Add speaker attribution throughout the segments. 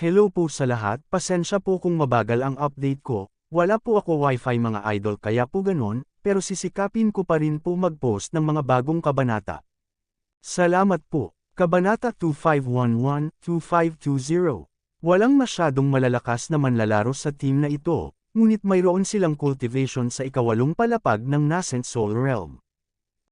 Speaker 1: Hello po sa lahat, pasensya po kung mabagal ang update ko, wala po ako wifi mga idol kaya po ganon, pero sisikapin ko pa rin po mag-post ng mga bagong kabanata. Salamat po. Kabanata 2511-2520. Walang masyadong malalakas na manlalaro sa team na ito, ngunit mayroon silang cultivation sa ikawalong palapag ng Nascent Soul Realm.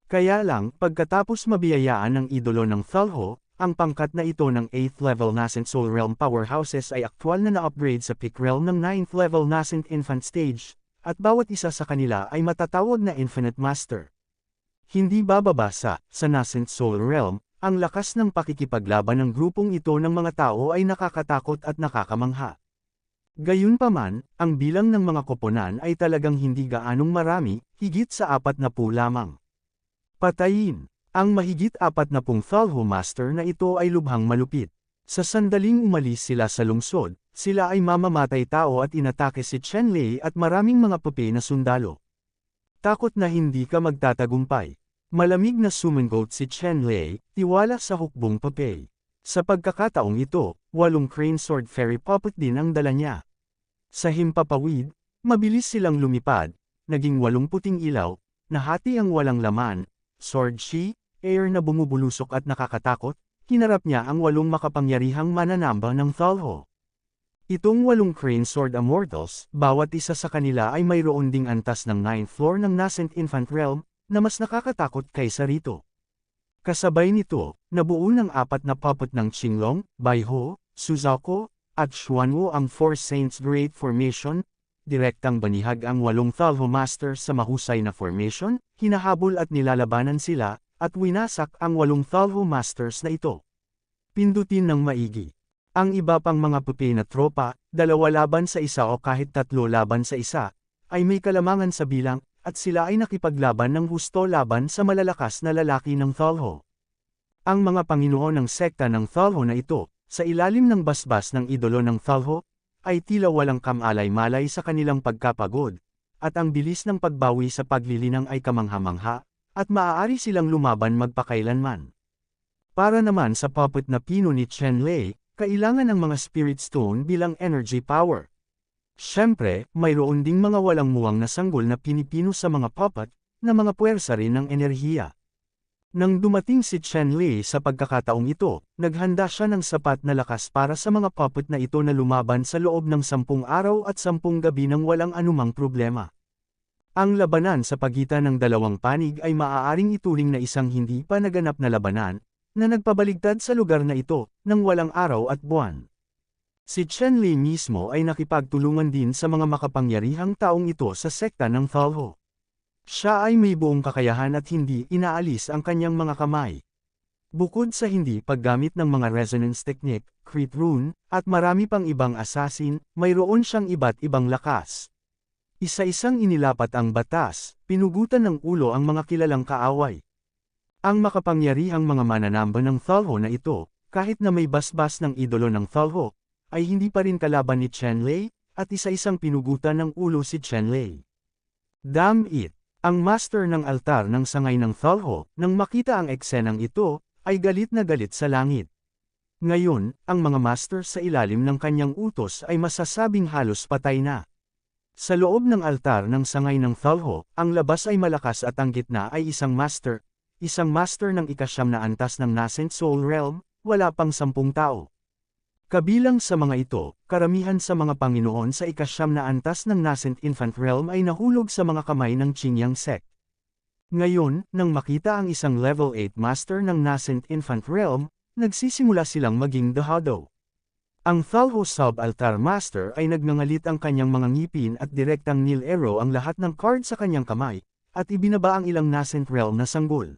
Speaker 1: Kaya lang, pagkatapos mabiyayaan ng idolo ng Thalho, ang pangkat na ito ng 8th level Nascent Soul Realm powerhouses ay aktwal na na-upgrade sa peak realm ng 9th level Nascent Infant Stage, at bawat isa sa kanila ay matatawag na Infinite Master. Hindi bababa sa Nascent Soul Realm, ang lakas ng pakikipaglaban ng grupong ito ng mga tao ay nakakatakot at nakakamangha. Gayunpaman, ang bilang ng mga koponan ay talagang hindi gaanong marami, higit sa 40 lamang. Patayin. Ang mahigit 40 Thalho Master na ito ay lubhang malupit. Sa sandaling umalis sila sa lungsod, sila ay mamamatay tao at inatake si Chen Lei at maraming mga pupe na sundalo. Takot na hindi ka magtatagumpay. Malamig na sumangot si Chen Lei, tiwala sa hukbong pupe. Sa pagkakataong ito, 8 Crane Sword Fairy Puppet din ang dala niya. Sa himpapawid, mabilis silang lumipad, naging 8 puting ilaw, nahati ang walang laman, Sword Shi, air na bumubulusok at nakakatakot, hinarap niya ang 8 makapangyarihang mananamba ng Thalho. Itong 8 Crane Sword Immortals, bawat isa sa kanila ay mayroon ding antas ng 9th floor ng Nascent Infant Realm, na mas nakakatakot kaysa rito. Kasabay nito, nabuo ng 4 na puppet ng Qinglong, Baiho, Suzaku, at Xuanwu ang Four Saints Great Formation, direktang banihag ang 8 Thalho Masters sa mahusay na formation, hinahabol at nilalabanan sila, at winasak ang 8 Thalho Masters na ito. Pindutin ng maigi. Ang iba pang mga pupi na tropa, 2 laban sa isa o kahit 3 laban sa isa, ay may kalamangan sa bilang, at sila ay nakipaglaban ng husto laban sa malalakas na lalaki ng Thalho. Ang mga panginoon ng sekta ng Thalho na ito, sa ilalim ng basbas ng idolo ng Thalho, ay tila walang kamalay-malay sa kanilang pagkapagod, at ang bilis ng pagbawi sa paglilinang ay kamangha-mangha, at maaari silang lumaban magpakailanman. Para naman sa puppet na pino ni Chen Lei, kailangan ng mga Spirit Stone bilang energy power. Siyempre, mayroon ding mga walang muwang na sanggol na pinipino sa mga puppet, na mga puwersa rin ng enerhiya. Nang dumating si Chen Lei sa pagkakataong ito, naghanda siya ng sapat na lakas para sa mga puppet na ito na lumaban sa loob ng 10 araw at 10 gabi nang walang anumang problema. Ang labanan sa pagitan ng dalawang panig ay maaaring ituring na isang hindi pa naganap na labanan, na nagpabaligtad sa lugar na ito, nang walang araw at buwan. Si Chen Lei mismo ay nakipagtulungan din sa mga makapangyarihang taong ito sa sekta ng Thalho. Siya ay may buong kakayahan at hindi inaalis ang kanyang mga kamay. Bukod sa hindi paggamit ng mga resonance technique, crit rune, at marami pang ibang assassin, mayroon siyang iba't ibang lakas. Isa-isang inilapat ang batas, pinugutan ng ulo ang mga kilalang kaaway. Ang makapangyarihang mga mananamba ng Thalho na ito, kahit na may basbas ng idolo ng Thalho, ay hindi pa rin kalaban ni Chen Lei, at isa-isang pinugutan ng ulo si Chen Lei. Damn it! Ang master ng altar ng sangay ng Thalho, nang makita ang eksenang ito, ay galit na galit sa langit. Ngayon, ang mga master sa ilalim ng kanyang utos ay masasabing halos patay na. Sa loob ng altar ng sangay ng Thalho, ang labas ay malakas at ang gitna ay isang master ng ika-9 na antas ng Nascent Soul Realm, wala pang 10 tao. Kabilang sa mga ito, karamihan sa mga panginoon sa ika-9 na antas ng Nascent Infant Realm ay nahulog sa mga kamay ng Qingyang sect. Ngayon, nang makita ang isang level 8 master ng Nascent Infant Realm, nagsisimula silang maging dahado. Ang Thalho Sub-Altar Master ay nagngangalit ang kanyang mga ngipin at direktang nilero ang lahat ng card sa kanyang kamay, at ibinaba ang ilang Nascent Realm na sanggol.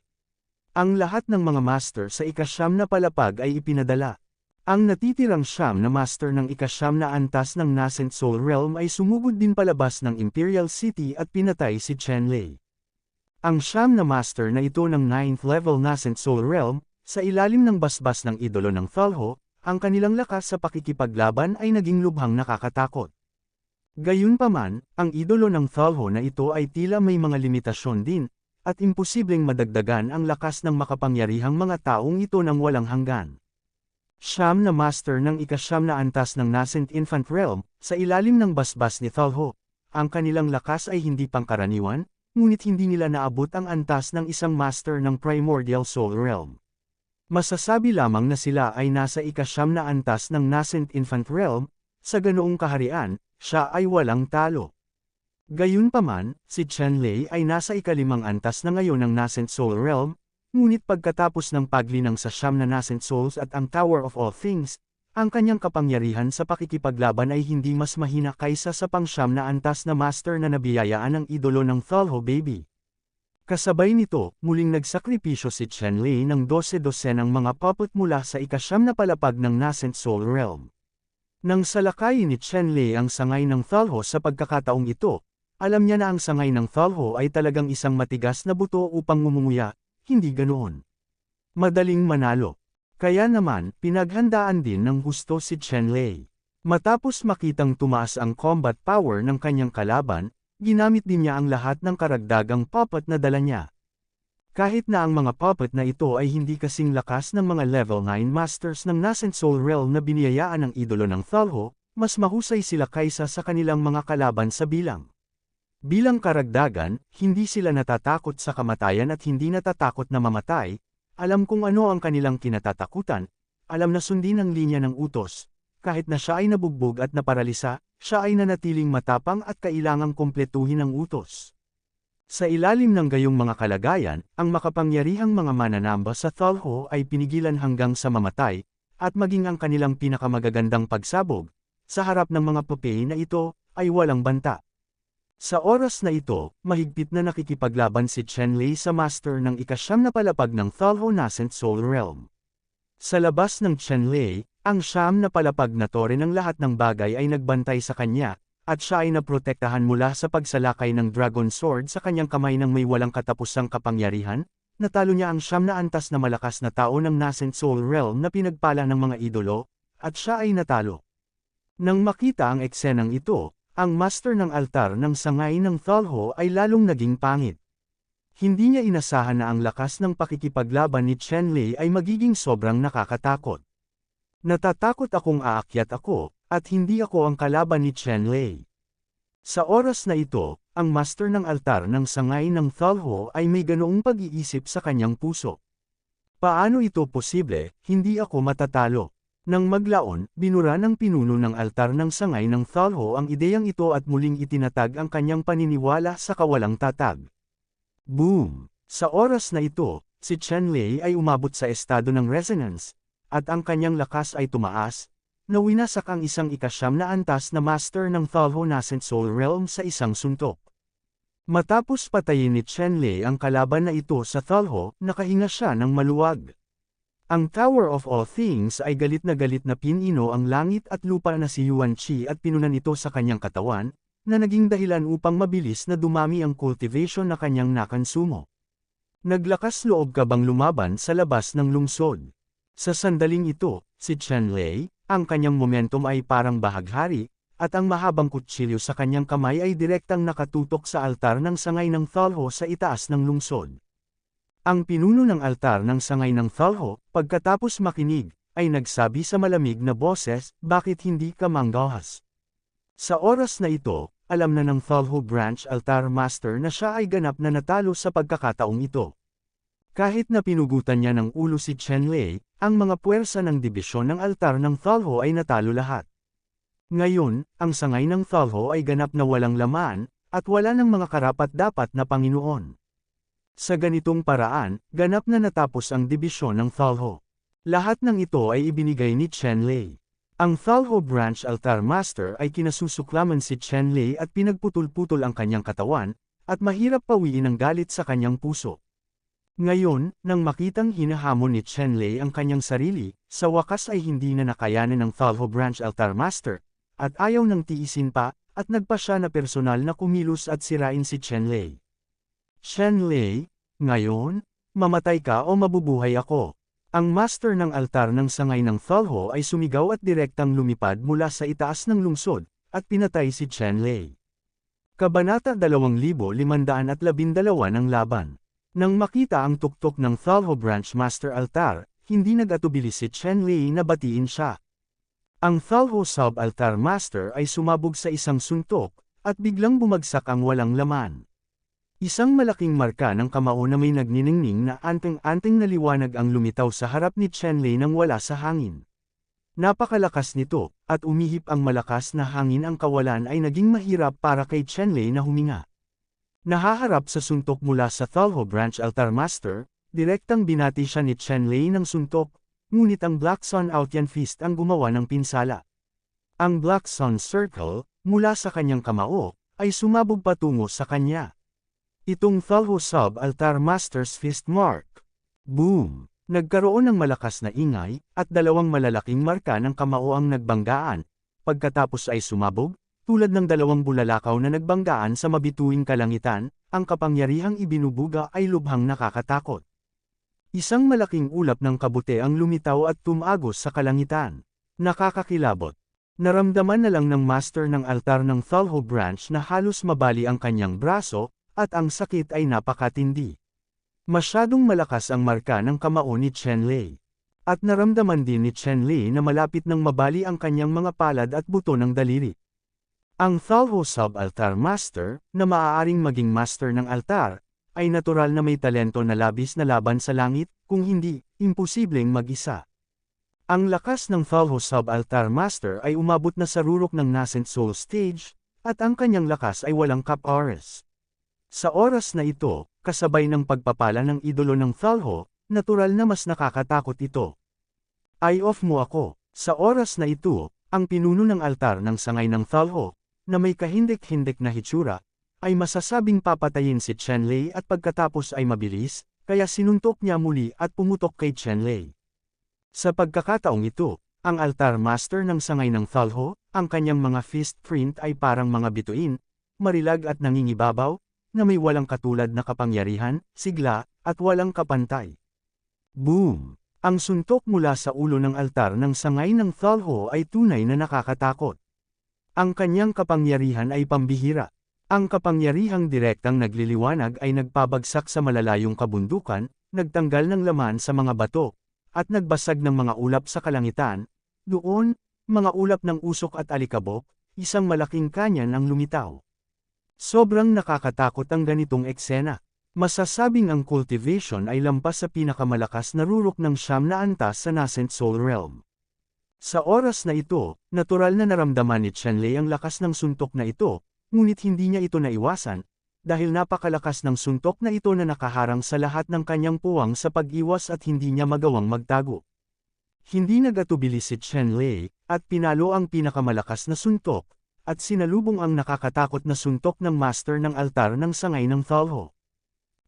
Speaker 1: Ang lahat ng mga master sa ika-9 na palapag ay ipinadala. Ang natitirang 9 na master ng ika-9 na antas ng Nascent Soul Realm ay sumugod din palabas ng Imperial City at pinatay si Chen Lei. Ang 9 na master na ito ng 9th level Nascent Soul Realm, sa ilalim ng basbas ng idolo ng Thalho, ang kanilang lakas sa pakikipaglaban ay naging lubhang nakakatakot. Gayunpaman, ang idolo ng Thalho na ito ay tila may mga limitasyon din, at imposibleng madagdagan ang lakas ng makapangyarihang mga taong ito ng walang hanggan. Siyam na master ng ikasyam na antas ng Nascent Infant Realm, sa ilalim ng basbas ni Thalho. Ang kanilang lakas ay hindi pangkaraniwan, ngunit hindi nila naabot ang antas ng isang master ng Primordial Soul Realm. Masasabi lamang na sila ay nasa ikasyam na antas ng Nascent Infant Realm, sa ganoong kaharian, siya ay walang talo. Gayunpaman, si Chenlei ay nasa ikalimang antas na ngayon ng Nascent Soul Realm, ngunit pagkatapos ng paglinang sa siyam na Nascent Souls at ang Tower of All Things, ang kanyang kapangyarihan sa pakikipaglaban ay hindi mas mahina kaysa sa pangsyam na antas na master na nabiyayaan ng idolo ng Thalho Baby. Kasabay nito, muling nagsakripisyo si Chenlei ng 12-dosenang mga puppet mula sa ikasyam na palapag ng Nascent Soul Realm. Nang salakayin ni Chenlei ang sangay ng Thalho sa pagkakataong ito, alam niya na ang sangay ng Thalho ay talagang isang matigas na buto upang ngumunguya, hindi ganoon. Madaling manalo. Kaya naman, pinaghandaan din ng gusto si Chenlei. Matapos makitang tumaas ang combat power ng kanyang kalaban, ginamit din niya ang lahat ng karagdagang puppet na dala niya. Kahit na ang mga puppet na ito ay hindi kasing lakas ng mga level 9 masters ng Nascent Soul Realm na biniyayaan ng idolo ng Thalho, mas mahusay sila kaysa sa kanilang mga kalaban sa bilang. Bilang karagdagan, hindi sila natatakot sa kamatayan at hindi natatakot na mamatay, alam kung ano ang kanilang kinatatakutan, alam na sundin ang linya ng utos, kahit na siya ay nabugbog at naparalisa, siya ay nanatiling matapang at kailangang kumpletuhin ang utos. Sa ilalim ng gayong mga kalagayan, ang makapangyarihang mga mananamba sa Thalho ay pinigilan hanggang sa mamatay, at maging ang kanilang pinakamagagandang pagsabog, sa harap ng mga pupe na ito, ay walang banta. Sa oras na ito, mahigpit na nakikipaglaban si Chenlei sa master ng ikasyam na palapag ng Thalho Nascent Soul Realm. Sa labas ng Chenlei, ang siyam na palapag na tore ng lahat ng bagay ay nagbantay sa kanya, at siya ay naprotektahan mula sa pagsalakay ng Dragon Sword sa kanyang kamay ng may walang katapusang kapangyarihan. Natalo niya ang siyam na antas na malakas na tao ng Nascent Soul Realm na pinagpala ng mga idolo, at siya ay natalo. Nang makita ang eksenang ito, ang master ng altar ng sangay ng Thalho ay lalong naging pangit. Hindi niya inasahan na ang lakas ng pakikipaglaban ni Chenlei ay magiging sobrang nakakatakot. Natatakot akong aakyat ako, at hindi ako ang kalaban ni Chenlei. Sa oras na ito, ang master ng altar ng sangay ng Thalho ay may ganoong pag-iisip sa kanyang puso. Paano ito posible, hindi ako matatalo? Nang maglaon, binura ng pinuno ng altar ng sangay ng Thalho ang ideyang ito at muling itinatag ang kanyang paniniwala sa kawalang tatag. Boom! Sa oras na ito, si Chenlei ay umabot sa estado ng resonance, at ang kanyang lakas ay tumaas, na winasak ang isang ikasyam na antas na master ng Thalho Nascent Soul Realm sa isang suntok. Matapos patayin ni Chenlei ang kalaban na ito sa Thalho, nakahinga siya ng maluwag. Ang Tower of All Things ay galit na pinino ang langit at lupa na si Yuan Qi at pinunan ito sa kanyang katawan, na naging dahilan upang mabilis na dumami ang cultivation na kanyang nakonsumo. Naglakas loob ka bang lumaban sa labas ng lungsod? Sa sandaling ito, si Chenlei, ang kanyang momentum ay parang bahaghari, at ang mahabang kutsilyo sa kanyang kamay ay direktang nakatutok sa altar ng sangay ng Thalho sa itaas ng lungsod. Ang pinuno ng altar ng sangay ng Thalho, pagkatapos makinig, ay nagsabi sa malamig na boses, bakit hindi ka manggahas? Sa oras na ito, alam na ng Thalho Branch Altar Master na siya ay ganap na natalo sa pagkakataong ito. Kahit na pinugutan niya ng ulo si Chenlei, ang mga puwersa ng dibisyon ng altar ng Thalho ay natalo lahat. Ngayon, ang sangay ng Thalho ay ganap na walang laman, at wala ng mga karapat-dapat na Panginoon. Sa ganitong paraan, ganap na natapos ang dibisyon ng Thalho. Lahat ng ito ay ibinigay ni Chenlei. Ang Thalho Branch Altar Master ay kinasusuklaman si Chenlei at pinagputol-putol ang kanyang katawan, at mahirap pawiin ang galit sa kanyang puso. Ngayon, nang makitang hinahamon ni Chenlei ang kanyang sarili, sa wakas ay hindi na nakayanan ng Thalho Branch Altar Master, at ayaw nang tiisin pa, at nagpa siya na personal na kumilos at sirain si Chenlei. Chenlei, ngayon, mamatay ka o mabubuhay ako. Ang master ng altar ng sangay ng Thalho ay sumigaw at direktang lumipad mula sa itaas ng lungsod, at pinatay si Chenlei. Kabanata 2512 ng laban. Nang makita ang tuktok ng Thalho Branch Master Altar, hindi nag-atubili si Chen Lei na batiin siya. Ang Thalho Sub-Altar Master ay sumabog sa isang suntok, at biglang bumagsak ang walang laman. Isang malaking marka ng kamao na may nagniningning na anting-anting na liwanag ang lumitaw sa harap ni Chen Lei nang wala sa hangin. Napakalakas nito, at umihip ang malakas na hangin ang kawalan ay naging mahirap para kay Chen Lei na huminga. Nahaharap sa suntok mula sa Thalho Branch Altar Master, direktang binati siya ni Chen Lei ng suntok, ngunit ang Black Sun Outyan Fist ang gumawa ng pinsala. Ang Black Sun Circle, mula sa kanyang kamao, ay sumabog patungo sa kanya. Itong Thalho Sub-Altar Master's Fist Mark. Boom! Nagkaroon ng malakas na ingay, at dalawang malalaking marka ng kamao ang nagbanggaan, pagkatapos ay sumabog, tulad ng dalawang bulalakaw na nagbanggaan sa mabituing kalangitan, ang kapangyarihang ibinubuga ay lubhang nakakatakot. Isang malaking ulap ng kabute ang lumitaw at tumagos sa kalangitan. Nakakakilabot. Naramdaman na lang ng master ng altar ng Thalho Branch na halos mabali ang kanyang braso, at ang sakit ay napakatindi. Masyadong malakas ang marka ng kamao ni Chen Lei. At naramdaman din ni Chen Lei na malapit nang mabali ang kanyang mga palad at buto ng daliri. Ang Thalho Sub-Altar Master, na maaaring maging master ng altar, ay natural na may talento na labis na laban sa langit, kung hindi, imposibleng mag-isa. Ang lakas ng Thalho Sub-Altar Master ay umabot na sa rurok ng Nascent Soul Stage, at ang kanyang lakas ay walang cap-oras. Sa oras na ito, kasabay ng pagpapala ng idolo ng Thalho, natural na mas nakakatakot ito. Eye off mo ako. Sa oras na ito, ang pinuno ng altar ng sangay ng Thalho, na may kahindik-hindik na hitsura, ay masasabing papatayin si Chen Lei at pagkatapos ay mabilis, kaya sinuntok niya muli at pumutok kay Chen Lei. Sa pagkakataong ito, ang altar master ng sangay ng Thalho, ang kanyang mga fist print ay parang mga bituin, marilag at nangingibabaw, na may walang katulad na kapangyarihan, sigla, at walang kapantay. Boom! Ang suntok mula sa ulo ng altar ng sangay ng Thalho ay tunay na nakakatakot. Ang kanyang kapangyarihan ay pambihira. Ang kapangyarihang direktang nagliliwanag ay nagpabagsak sa malalayong kabundukan, nagtanggal ng laman sa mga bato, at nagbasag ng mga ulap sa kalangitan. Doon, mga ulap ng usok at alikabok, isang malaking kanyan ang lumitaw. Sobrang nakakatakot ang ganitong eksena. Masasabing ang cultivation ay lampas sa pinakamalakas na rurok ng siyam na antas sa Nascent Soul Realm. Sa oras na ito, natural na naramdaman ni Chen Lei ang lakas ng suntok na ito, ngunit hindi niya ito naiwasan, dahil napakalakas ng suntok na ito na nakaharang sa lahat ng kanyang puwang sa pag-iwas at hindi niya magawang magtago. Hindi nagatubili si Chen Lei, at pinalo ang pinakamalakas na suntok, at sinalubong ang nakakatakot na suntok ng master ng altar ng sangay ng Thalho.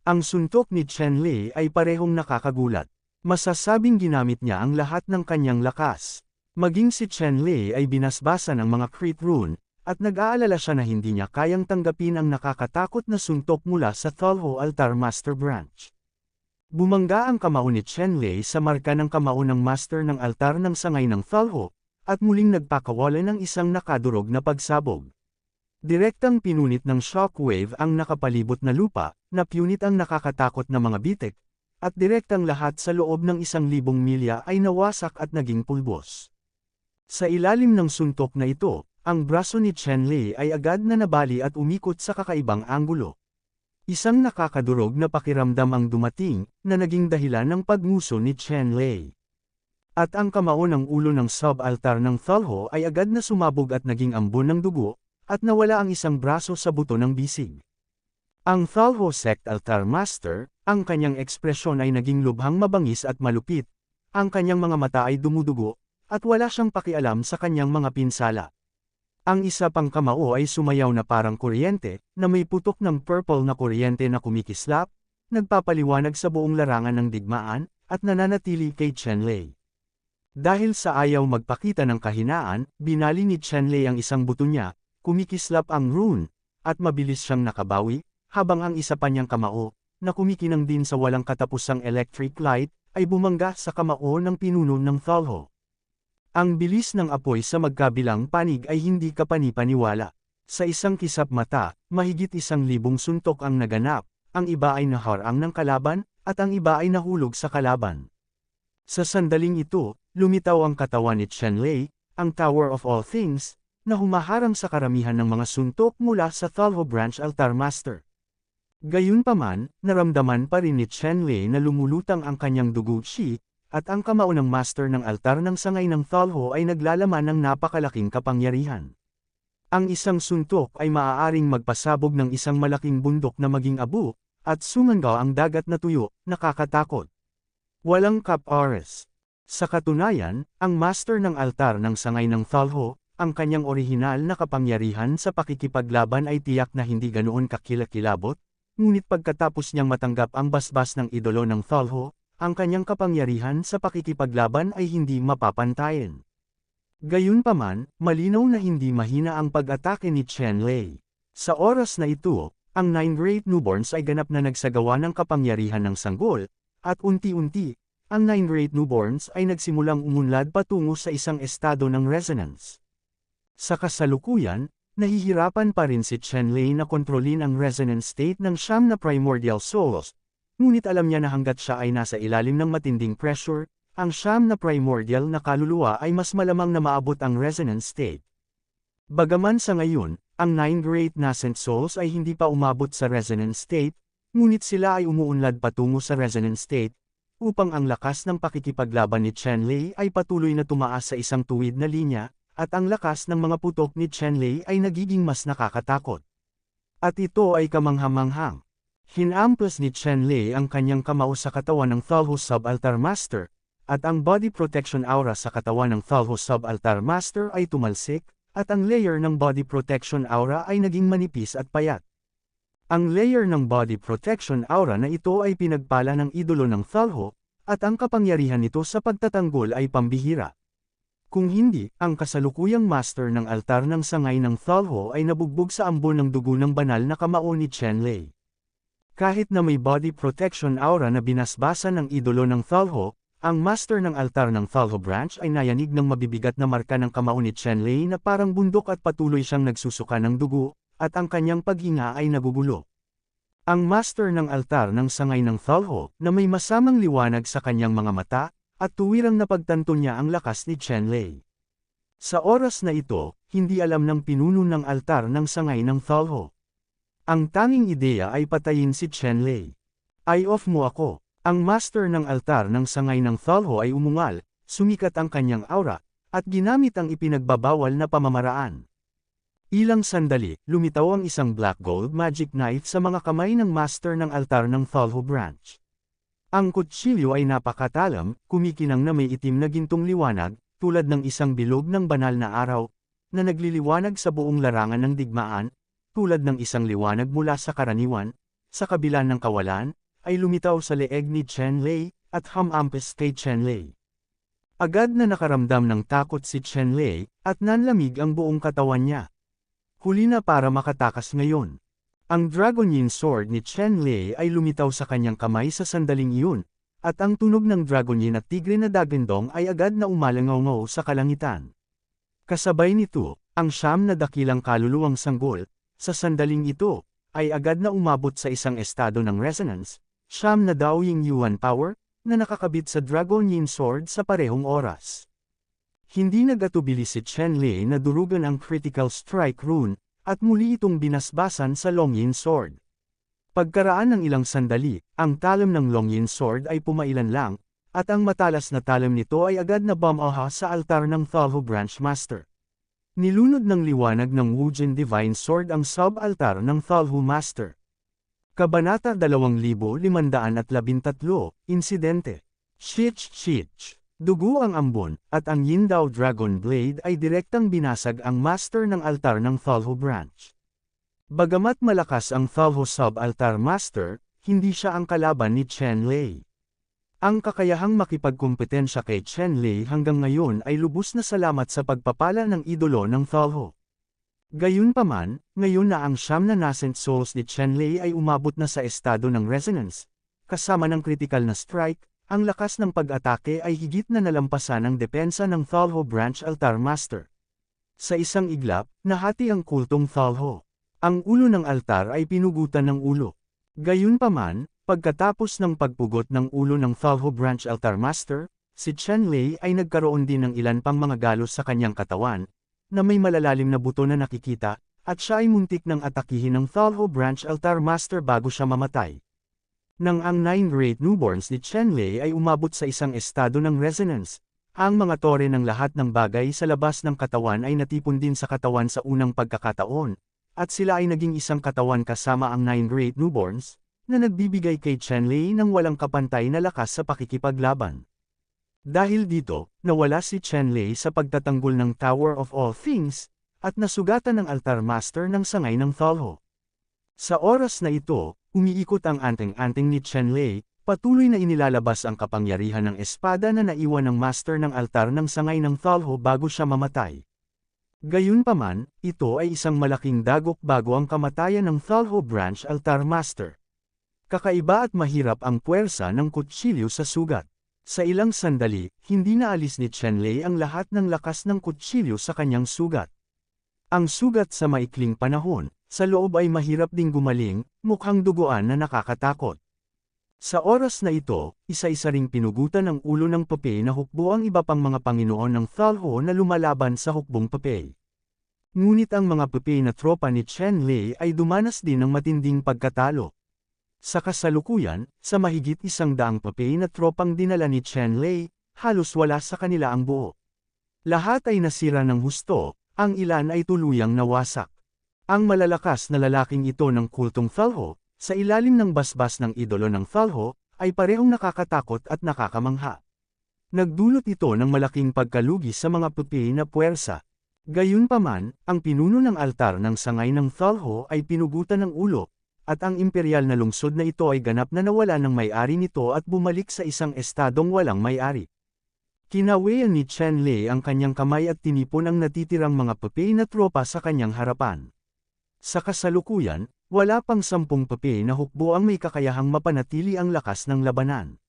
Speaker 1: Ang suntok ni Chen Lei ay parehong nakakagulat. Masasabing ginamit niya ang lahat ng kanyang lakas. Maging si Chen Lei ay binasbasa ng mga crit rune, at nag-aalala siya na hindi niya kayang tanggapin ang nakakatakot na suntok mula sa Thalho Altar Master Branch. Bumangga ang kamao ni Chen Lei sa marka ng kamao ng master ng altar ng sangay ng Thalho, at muling nagpakawala ng isang nakadurog na pagsabog. Direktang pinunit ng shockwave ang nakapalibot na lupa, napunit ang nakakatakot na mga bitik, at direktang lahat sa loob ng 1,000 milya ay nawasak at naging pulbos. Sa ilalim ng suntok na ito, ang braso ni Chen Lei ay agad na nabali at umikot sa kakaibang anggulo. Isang nakakadurog na pakiramdam ang dumating, na naging dahilan ng pagmuso ni Chen Lei. At ang kamao ng ulo ng sub-altar ng Thalho ay agad na sumabog at naging ambon ng dugo, at nawala ang isang braso sa buto ng bisig. Ang Thalho Sect Altar Master, ang kanyang ekspresyon ay naging lubhang mabangis at malupit, ang kanyang mga mata ay dumudugo, at wala siyang pakialam sa kanyang mga pinsala. Ang isa pang kamao ay sumayaw na parang kuryente, na may putok ng purple na kuryente na kumikislap, nagpapaliwanag sa buong larangan ng digmaan, at nananatili kay Chen Lei. Dahil sa ayaw magpakita ng kahinaan, binali ni Chen Lei ang isang buto niya, kumikislap ang rune, at mabilis siyang nakabawi, habang ang isa pa niyang kamao, na kumikinang din sa walang katapusang electric light, ay bumangga sa kamao ng pinuno ng Thalho. Ang bilis ng apoy sa magkabilang panig ay hindi kapani-paniwala. Sa isang kisap mata, mahigit 1,000 suntok ang naganap, ang iba ay naharang ng kalaban, at ang iba ay nahulog sa kalaban. Sa sandaling ito, lumitaw ang katawan ni Chenlei, ang Tower of All Things, na humaharang sa karamihan ng mga suntok mula sa Thalho Branch Altar Master. Gayunpaman, naramdaman pa rin ni Chenlei na lumulutang ang kanyang dugo chi, at ang kamao ng master ng altar ng sangay ng Thalho ay naglalaman ng napakalaking kapangyarihan. Ang isang suntok ay maaaring magpasabog ng isang malaking bundok na maging abo, at sumanggaw ang dagat na tuyo, nakakatakot. Walang kap-oras. Sa katunayan, ang master ng altar ng sangay ng Thalho, ang kanyang orihinal na kapangyarihan sa pakikipaglaban ay tiyak na hindi ganoon kakilakilabot, ngunit pagkatapos niyang matanggap ang basbas ng idolo ng Thalho, ang kanyang kapangyarihan sa pakikipaglaban ay hindi mapapantayan. Gayunpaman, malinaw na hindi mahina ang pag-atake ni Chenlei. Sa oras na ito, ang Nine Great Newborns ay ganap na nagsagawa ng kapangyarihan ng sanggol, at unti-unti, ang Nine Great Newborns ay nagsimulang umunlad patungo sa isang estado ng resonance. Sa kasalukuyan, nahihirapan pa rin si Chenlei na kontrolin ang resonance state ng siyam na primordial souls, ngunit alam niya na hanggat siya ay nasa ilalim ng matinding pressure, ang siyam na primordial na kaluluwa ay mas malamang na maabot ang resonance state. Bagaman sa ngayon, ang Nine Great Nascent Souls ay hindi pa umabot sa resonance state, ngunit sila ay umuunlad patungo sa resonance state, upang ang lakas ng pakikipaglaban ni Chenlei ay patuloy na tumaas sa isang tuwid na linya, at ang lakas ng mga putok ni Chenlei ay nagiging mas nakakatakot. At ito ay kamanghamanghang. Hinamplas ni Chenlei ang kanyang kamao sa katawan ng Thalho Subaltar Master, at ang body protection aura sa katawan ng Thalho Subaltar Master ay tumalsik, at ang layer ng body protection aura ay naging manipis at payat. Ang layer ng body protection aura na ito ay pinagpala ng idolo ng Thalho, at ang kapangyarihan nito sa pagtatanggol ay pambihira. Kung hindi, ang kasalukuyang master ng altar ng sangay ng Thalho ay nabugbog sa ambon ng dugo ng banal na kamao ni Chenlei. Kahit na may body protection aura na binasbasan ng idolo ng Thalho, ang master ng altar ng Thalho branch ay nayanig ng mabibigat na marka ng kamao ni Chenlei na parang bundok at patuloy siyang nagsusuka ng dugo, at ang kanyang paghinga ay nagugulo. Ang master ng altar ng sangay ng Thalho, na may masamang liwanag sa kanyang mga mata, at tuwirang napagtanto niya ang lakas ni Chenlei. Sa oras na ito, hindi alam ng pinuno ng altar ng sangay ng Thalho. Ang tanging ideya ay patayin si Chenlei. Eye off mo ako. Ang master ng altar ng sangay ng Thalho ay umungal, sumikat ang kanyang aura, at ginamit ang ipinagbabawal na pamamaraan. Ilang sandali, lumitaw ang isang black gold magic knife sa mga kamay ng master ng altar ng Thalho branch. Ang kutsilyo ay napakatalam, kumikinang na may itim na gintong liwanag, tulad ng isang bilog ng banal na araw, na nagliliwanag sa buong larangan ng digmaan, tulad ng isang liwanag mula sa karaniwan, sa kabila ng kawalan, ay lumitaw sa leeg ni Chenlei, at humampes kay Chenlei. Agad na nakaramdam ng takot si Chenlei, at nanlamig ang buong katawan niya. Huli na para makatakas ngayon. Ang Dragon Yin Sword ni Chenlei ay lumitaw sa kanyang kamay sa sandaling iyon, at ang tunog ng Dragon Yin at Tigre na Dagandong ay agad na umalangaw sa kalangitan. Kasabay nito, ang siyam na dakilang kaluluwang sanggol, sa sandaling ito, ay agad na umabot sa isang estado ng resonance, siyam na Daoying Yuan power, na nakakabit sa Dragon Yin Sword sa parehong oras. Hindi nagatubili si Chenlei na durugan ang Critical Strike rune, at muli itong binasbasan sa Long Yin Sword. Pagkaraan ng ilang sandali, ang talam ng Long Yin Sword ay pumailan lang, at ang matalas na talam nito ay agad na bumaha sa altar ng Thalho Branch Master. Nilunod ng liwanag ng Wujin Divine Sword ang sub-altar ng Thalho Master. Kabanata 2513, Insidente. Shich. Dugo ang ambon, at ang Yindao Dragon Blade ay direktang binasag ang master ng altar ng Thalho branch. Bagamat malakas ang Thalho Sub-Altar Master, hindi siya ang kalaban ni Chenlei. Ang kakayahang makipagkumpetensya kay Chenlei hanggang ngayon ay lubos na salamat sa pagpapala ng idolo ng Thalho. Gayunpaman, ngayon na ang siyam na nascent souls ni Chenlei ay umabot na sa estado ng resonance, kasama ng critical na strike, ang lakas ng pag-atake ay higit na nalampasan ang depensa ng Thalho Branch Altar Master. Sa isang iglap, nahati ang kultong Thalho. Ang ulo ng altar ay pinugutan ng ulo. Gayunpaman, pagkatapos ng pagpugot ng ulo ng Thalho Branch Altar Master, si Chen Lei ay nagkaroon din ng ilan pang mga galos sa kanyang katawan, na may malalalim na buto na nakikita, at siya ay muntik ng atakihin ng Thalho Branch Altar Master bago siya mamatay. Nang ang 9 Great Newborns ni Chen Lei ay umabot sa isang estado ng resonance, ang mga tore ng lahat ng bagay sa labas ng katawan ay natipon din sa katawan sa unang pagkakataon, at sila ay naging isang katawan kasama ang 9 Great Newborns, na nagbibigay kay Chen Lei ng walang kapantay na lakas sa pakikipaglaban. Dahil dito, nawala si Chen Lei sa pagtatanggol ng Tower of All Things, at nasugatan ng Altar Master ng sangay ng Thalho. Sa oras na ito, umiikot ang anting-anting ni Chen Lei, patuloy na inilalabas ang kapangyarihan ng espada na naiwan ng Master ng Altar ng sangay ng Thalho bago siya mamatay. Gayunpaman, ito ay isang malaking dagok bago ang kamatayan ng Thalho Branch Altar Master. Kakaiba at mahirap ang puwersa ng kutsilyo sa sugat. Sa ilang sandali, hindi naalis ni Chen Lei ang lahat ng lakas ng kutsilyo sa kanyang sugat. Ang sugat sa maikling panahon, sa loob ay mahirap ding gumaling, mukhang duguan na nakakatakot. Sa oras na ito, isa-isa ring pinugutan ng ulo ng papay na hukbo ang iba pang mga Panginoon ng Thalho na lumalaban sa hukbong papay. Ngunit ang mga papay na tropa ni Chen Lei ay dumanas din ng matinding pagkatalo. Sa kasalukuyan, sa mahigit 100 papay na tropang dinala ni Chen Lei, halos wala sa kanila ang buo. Lahat ay nasira ng husto, ang ilan ay tuluyang nawasak. Ang malalakas na lalaking ito ng kultong Thalho, sa ilalim ng basbas ng idolo ng Thalho, ay parehong nakakatakot at nakakamangha. Nagdulot ito ng malaking pagkalugi sa mga papay na puwersa. Gayunpaman, ang pinuno ng altar ng sangay ng Thalho ay pinugutan ng ulo, at ang imperial na lungsod na ito ay ganap na nawala ng may-ari nito at bumalik sa isang estadong walang may-ari. Kinawayan ni Chen Lei ang kanyang kamay at tinipon ang natitirang mga papay na tropa sa kanyang harapan. Sa kasalukuyan, wala pang 10 papay na hukbo ang may kakayahang mapanatili ang lakas ng labanan.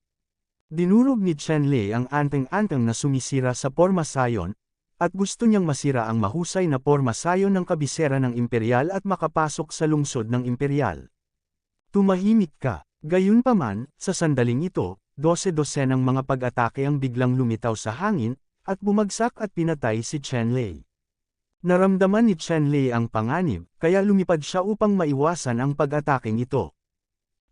Speaker 1: Dinurog ni Chen Lei ang anteng-anteng na sumisira sa pormasayon, at gusto niyang masira ang mahusay na pormasayon ng kabisera ng imperial at makapasok sa lungsod ng imperial. Tumahimik ka. Gayunpaman, sa sandaling ito, 12-dosenang mga pag-atake ang biglang lumitaw sa hangin, at bumagsak at pinatay si Chen Lei. Naramdaman ni Chen Lei ang panganib, kaya lumipad siya upang maiwasan ang pag-ataking ito.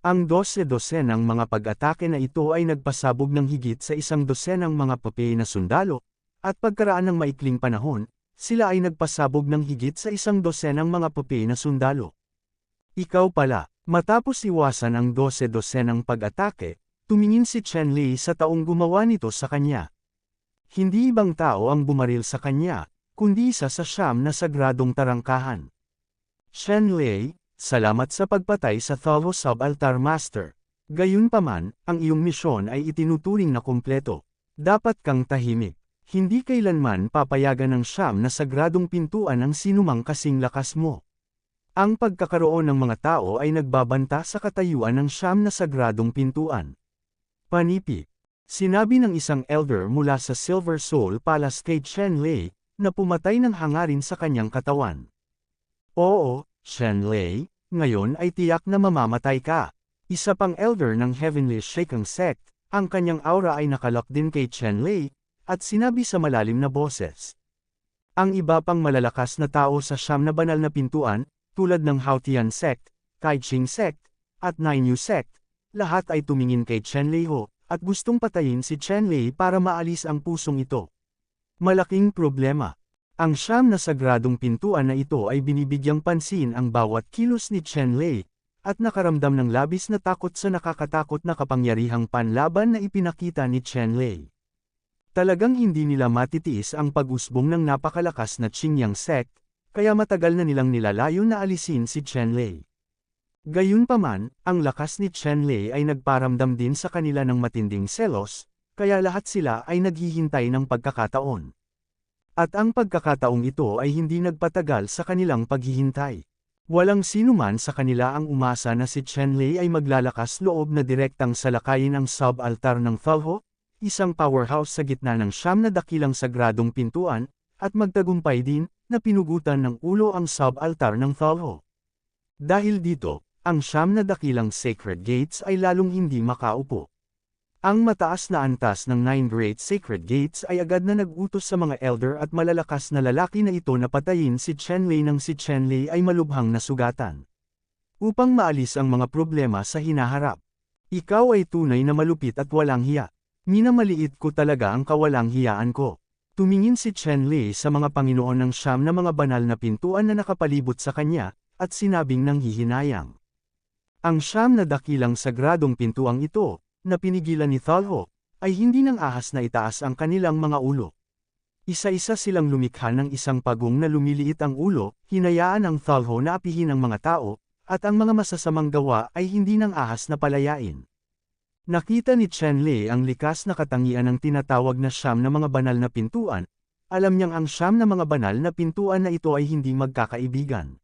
Speaker 1: Ang 12-dosenang mga pag-atake na ito ay nagpasabog ng higit sa 100 mga papay na sundalo, at pagkaraan ng maikling panahon, sila ay nagpasabog ng higit sa 100 mga papay na sundalo. Ikaw pala, matapos iwasan ang 12-dosenang pag-atake, tumingin si Chen Lei sa taong gumawa nito sa kanya. Hindi ibang tao ang bumaril sa kanya, kundi isa sa 9 na sagradong tarangkahan. Chen Lei, salamat sa pagpatay sa Thalho Sub-Altar Master. Gayunpaman, ang iyong misyon ay itinuturing na kumpleto. Dapat kang tahimik. Hindi kailanman papayagan ng 9 na sagradong pintuan ang sinumang kasing lakas mo. Ang pagkakaroon ng mga tao ay nagbabanta sa katayuan ng 9 na sagradong pintuan. Panipi. Sinabi ng isang elder mula sa Silver Soul Palace kay Chen Lei, na pumatay ng hangarin sa kanyang katawan. Oo, Chen Lei, ngayon ay tiyak na mamamatay ka. Isa pang elder ng Heavenly Shaking Sect, ang kanyang aura ay nakalak din kay Chen Lei, at sinabi sa malalim na boses. Ang iba pang malalakas na tao sa 9 na banal na pintuan, tulad ng Haotian Sect, Kaiching Sect, at Nainyu Sect, lahat ay tumingin kay Chen Lei ho, at gustong patayin si Chen Lei para maalis ang pusong ito. Malaking problema. Ang 9 na sagradong pintuan na ito ay binibigyang pansin ang bawat kilos ni Chen Lei, at nakaramdam ng labis na takot sa nakakatakot na kapangyarihang panlaban na ipinakita ni Chen Lei. Talagang hindi nila matitiis ang pag-usbong ng napakalakas na Qingyang Sect, kaya matagal na nilang nilalayo na alisin si Chen Lei. Gayunpaman, ang lakas ni Chen Lei ay nagparamdam din sa kanila ng matinding selos, kaya lahat sila ay naghihintay ng pagkakataon. At ang pagkakataong ito ay hindi nagpatagal sa kanilang paghihintay. Walang sinuman sa kanila ang umasa na si Chen Lei ay maglalakas loob na direktang salakayin ang sub-altar ng Thalho, isang powerhouse sa gitna ng 9 na dakilang sagradong pintuan, at magtagumpay din, na pinugutan ng ulo ang sub-altar ng Thalho. Dahil dito, ang 9 na dakilang sacred gates ay lalong hindi makaupo. Ang mataas na antas ng Nine Great Sacred Gates ay agad na nag-utos sa mga elder at malalakas na lalaki na ito na patayin si Chenlei nang si Chenlei ay malubhang nasugatan. Upang maalis ang mga problema sa hinaharap. Ikaw ay tunay na malupit at walang hiya. Minamaliit ko talaga ang kawalang hiyaan ko. Tumingin si Chenlei sa mga Panginoon ng Siyam na mga banal na pintuan na nakapalibot sa kanya, at sinabing nang hihinayang. Ang Siyam na dakilang sagradong pintuang ito, na pinigilan ni Thalho, ay hindi nang ahas na itaas ang kanilang mga ulo. Isa-isa silang lumikha ng isang pagong na lumiliit ang ulo, hinayaan ang Thalho na apihin ang mga tao, at ang mga masasamang gawa ay hindi nang ahas na palayain. Nakita ni Chenlei ang likas na katangian ng tinatawag na Siyam na mga banal na pintuan, alam niyang ang Siyam na mga banal na pintuan na ito ay hindi magkakaibigan.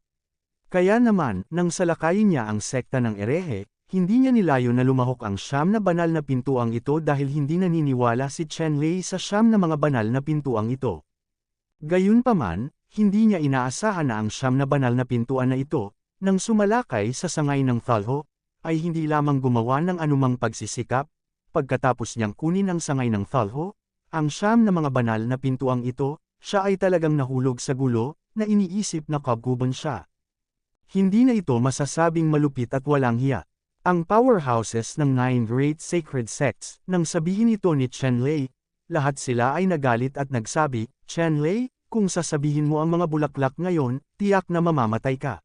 Speaker 1: Kaya naman, nang salakayin niya ang sekta ng erehe, hindi niya nilayo na lumahok ang Siyam na banal na pintuang ito dahil hindi naniniwala si Chenlei sa Siyam na mga banal na pintuang ito. Gayunpaman, hindi niya inaasahan na ang Siyam na banal na pintuan na ito, nang sumalakay sa sangay ng Thalho, ay hindi lamang gumawa ng anumang pagsisikap, pagkatapos niyang kunin ang sangay ng Thalho, ang Siyam na mga banal na pintuang ito, siya ay talagang nahulog sa gulo, na iniisip na kabguban siya. Hindi na ito masasabing malupit at walang hiya. Ang powerhouses ng Nine Great Sacred Sects, nang sabihin ito ni Chenlei, lahat sila ay nagalit at nagsabi, Chenlei, kung sasabihin mo ang mga bulaklak ngayon, tiyak na mamamatay ka.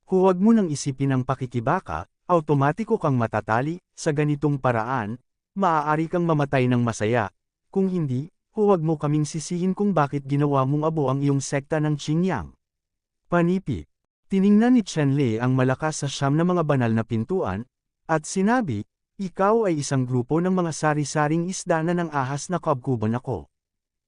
Speaker 1: Huwag mo nang isipin ang pakikibaka, automatiko kang matatali, sa ganitong paraan, maaari kang mamatay ng masaya. Kung hindi, huwag mo kaming sisihin kung bakit ginawa mong abo ang iyong sekta ng Qingyang. Panipi. Tiningnan ni Chenlei ang malakas sa Siyam na mga banal na pintuan, at sinabi, ikaw ay isang grupo ng mga sari-saring isda na ng ahas na kabguban ako.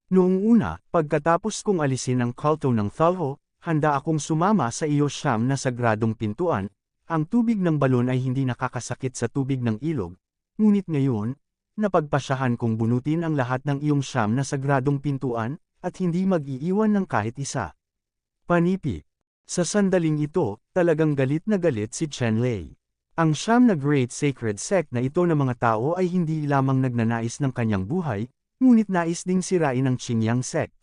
Speaker 1: Noong una, pagkatapos kong alisin ang kulto ng Thalho, handa akong sumama sa iyo Siyam na sagradong pintuan, ang tubig ng balon ay hindi nakakasakit sa tubig ng ilog, ngunit ngayon, napagpasyahan kong bunutin ang lahat ng iyong Siyam na sagradong pintuan, at hindi mag-iiwan ng kahit isa. Panipi. Sa sandaling ito, talagang galit na galit si Chenlei. Ang Siyam na Great Sacred Sect na ito ng mga tao ay hindi lamang nagnanais ng kanyang buhay, ngunit nais ding sirain ang Qingyang Sect.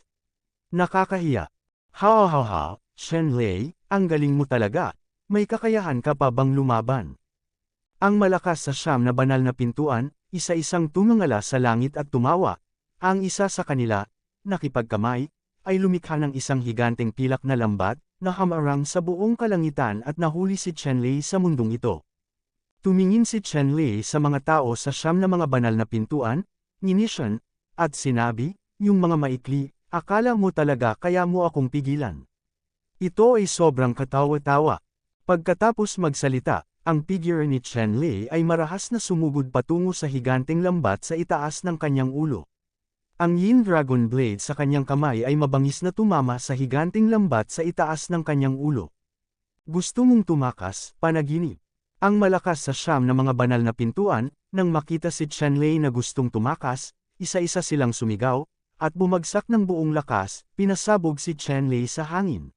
Speaker 1: Nakakahiya. Ha, Chenlei, ang galing mo talaga, may kakayahan ka pa bang lumaban? Ang malakas sa Siyam na banal na pintuan, isa-isang tumangala sa langit at tumawa. Ang isa sa kanila, nakipagkamay, ay lumikha ng isang higanteng pilak na lambat, na hamarang sa buong kalangitan at nahuli si Chenlei sa mundong ito. Tumingin si Chenlei sa mga tao sa Siyam na mga banal na pintuan, nginisyon, at sinabi, yung mga maikli, akala mo talaga kaya mo akong pigilan. Ito ay sobrang katawa-tawa. Pagkatapos magsalita, ang figure ni Chenlei ay marahas na sumugod patungo sa higanteng lambat sa itaas ng kanyang ulo. Ang Yin Dragon Blade sa kanyang kamay ay mabangis na tumama sa higanteng lambat sa itaas ng kanyang ulo. Gusto mong tumakas, panaginip. Ang malakas sa Siyam na mga banal na pintuan, nang makita si Chenlei na gustong tumakas, isa-isa silang sumigaw, at bumagsak ng buong lakas, pinasabog si Chenlei sa hangin.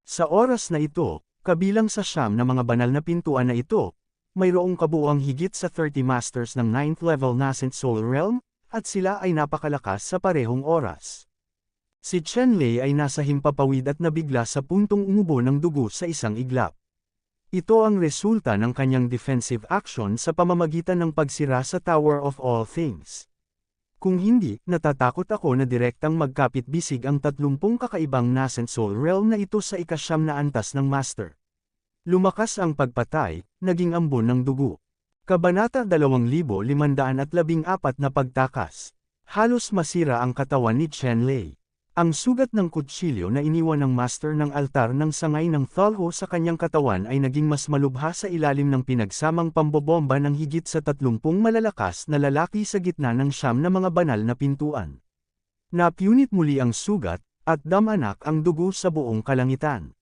Speaker 1: Sa oras na ito, kabilang sa Siyam na mga banal na pintuan na ito, mayroong kabuuang higit sa 30 masters ng 9th level Nascent Soul Realm, at sila ay napakalakas sa parehong oras. Si Chenlei ay nasa himpapawid at nabigla sa puntong umubo ng dugo sa isang iglap. Ito ang resulta ng kanyang defensive action sa pamamagitan ng pagsira sa Tower of All Things. Kung hindi, natatakot ako na direktang magkapit-bisig ang 30 kakaibang Nascent Soul Realm na ito sa ika-9 na antas ng Master. Lumakas ang pagpatay, naging ambon ng dugo. Kabanata 2514 na pagtakas. Halos masira ang katawan ni Chenlei. Ang sugat ng kutsilyo na iniwan ng master ng altar ng sangay ng Thalho sa kanyang katawan ay naging mas malubha sa ilalim ng pinagsamang pambobomba ng higit sa 30 malalakas na lalaki sa gitna ng Siyam na mga banal na pintuan. Napunit muli ang sugat, at damanak ang dugo sa buong kalangitan.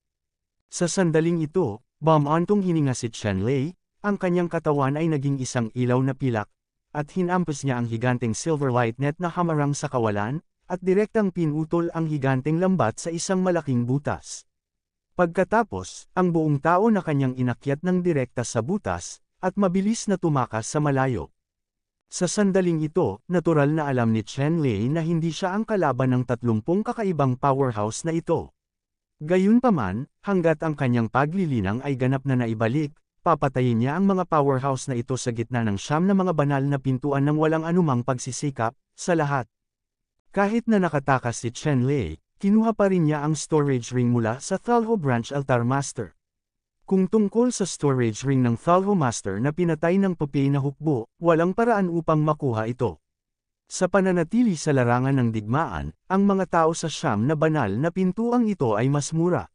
Speaker 1: Sa sandaling ito, bumantong hininga si Chenlei. Ang kanyang katawan ay naging isang ilaw na pilak, at hinampas niya ang higanteng silver light net na hamarang sa kawalan, at direktang pinutol ang higanteng lambat sa isang malaking butas. Pagkatapos, ang buong tao na kanyang inakyat ng direkta sa butas, at mabilis na tumakas sa malayo. Sa sandaling ito, natural na alam ni Chen Lei na hindi siya ang kalaban ng 30 kakaibang powerhouse na ito. Gayunpaman, hanggat ang kanyang paglilinang ay ganap na naibalik, papatayin niya ang mga powerhouse na ito sa gitna ng 9 na mga banal na pintuan ng walang anumang pagsisikap, sa lahat. Kahit na nakatakas si Chen Lei, kinuha pa rin niya ang storage ring mula sa Thalho Branch Altar Master. Kung tungkol sa storage ring ng Thalho Master na pinatay ng Popeye na hukbo, walang paraan upang makuha ito. Sa pananatili sa larangan ng digmaan, ang mga tao sa 9 na banal na pintuang ito ay mas mura.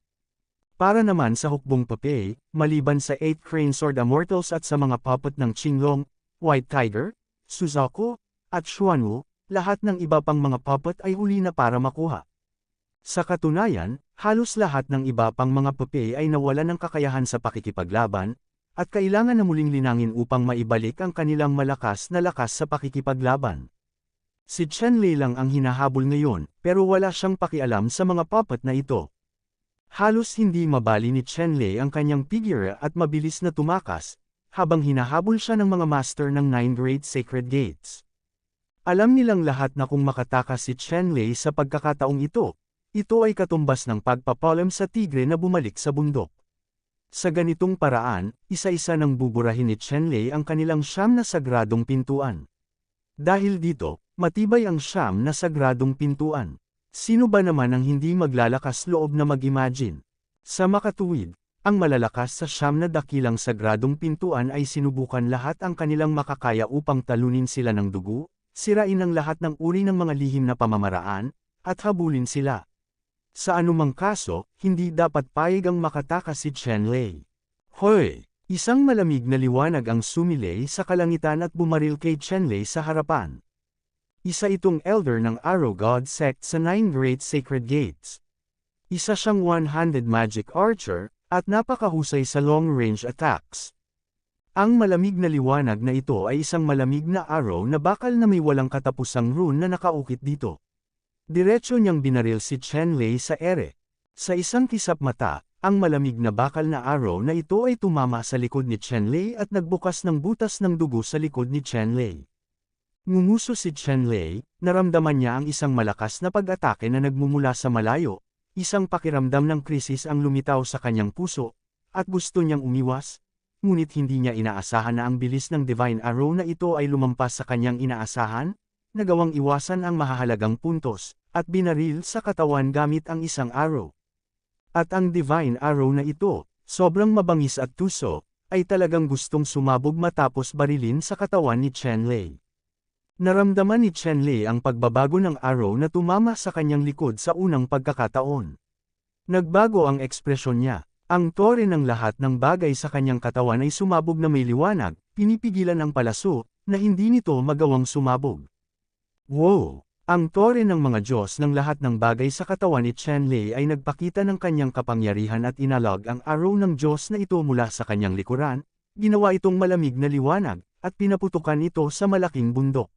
Speaker 1: Para naman sa hukbong Popeye, maliban sa 8 Crane Sword Immortals at sa mga puppet ng Qinglong, White Tiger, Suzaku, at Xuanwu, lahat ng iba pang mga puppet ay huli na para makuha. Sa katunayan, halos lahat ng iba pang mga Popeye ay nawalan ng kakayahan sa pakikipaglaban, at kailangan na muling linangin upang maibalik ang kanilang malakas na lakas sa pakikipaglaban. Si Chen Lei lang ang hinahabol ngayon, pero wala siyang pakialam sa mga puppet na ito. Halos hindi mabali ni Chen Lei ang kanyang figure at mabilis na tumakas, habang hinahabol siya ng mga master ng 9 Great Sacred Gates. Alam nilang lahat na kung makatakas si Chen Lei sa pagkakataong ito ay katumbas ng pagpapalam sa tigre na bumalik sa bundok. Sa ganitong paraan, isa-isa nang buburahin ni Chen Lei ang kanilang 9 na sagradong pintuan. Dahil dito, matibay ang 9 na sagradong pintuan. Sino ba naman ang hindi maglalakas loob na mag-imagine? Sa makatuwid, ang malalakas sa 9 na dakilang sagradong pintuan ay sinubukan lahat ang kanilang makakaya upang talunin sila ng dugo, sirain ang lahat ng uri ng mga lihim na pamamaraan, at habulin sila. Sa anumang kaso, hindi dapat payag ang makatakas si Chen Lei. Hoy! Isang malamig na liwanag ang sumilay sa kalangitan at bumaril kay Chen Lei sa harapan. Isa itong elder ng Arrow God sect sa 9 Great Sacred Gates. Isa siyang one-handed magic archer, at napakahusay sa long-range attacks. Ang malamig na liwanag na ito ay isang malamig na arrow na bakal na may walang katapusang rune na nakaukit dito. Diretso niyang binaril si Chen Lei sa ere. Sa isang kisap mata, ang malamig na bakal na arrow na ito ay tumama sa likod ni Chen Lei at nagbukas ng butas ng dugo sa likod ni Chen Lei. Ngumuso si Chen Lei, naramdaman niya ang isang malakas na pag-atake na nagmumula sa malayo, isang pakiramdam ng krisis ang lumitaw sa kanyang puso, at gusto niyang umiwas, ngunit hindi niya inaasahan na ang bilis ng Divine Arrow na ito ay lumampas sa kanyang inaasahan, nagawang iwasan ang mahahalagang puntos, at binaril sa katawan gamit ang isang arrow. At ang Divine Arrow na ito, sobrang mabangis at tuso, ay talagang gustong sumabog matapos barilin sa katawan ni Chen Lei. Naramdaman ni Chen Lei ang pagbabago ng arrow na tumama sa kanyang likod sa unang pagkakataon. Nagbago ang ekspresyon niya, ang tore ng lahat ng bagay sa kanyang katawan ay sumabog na may liwanag, pinipigilan ang palaso, na hindi nito magawang sumabog. Wow! Ang tore ng mga Diyos ng lahat ng bagay sa katawan ni Chen Lei ay nagpakita ng kanyang kapangyarihan at inalog ang arrow ng Diyos na ito mula sa kanyang likuran, ginawa itong malamig na liwanag, at pinaputukan ito sa malaking bundok.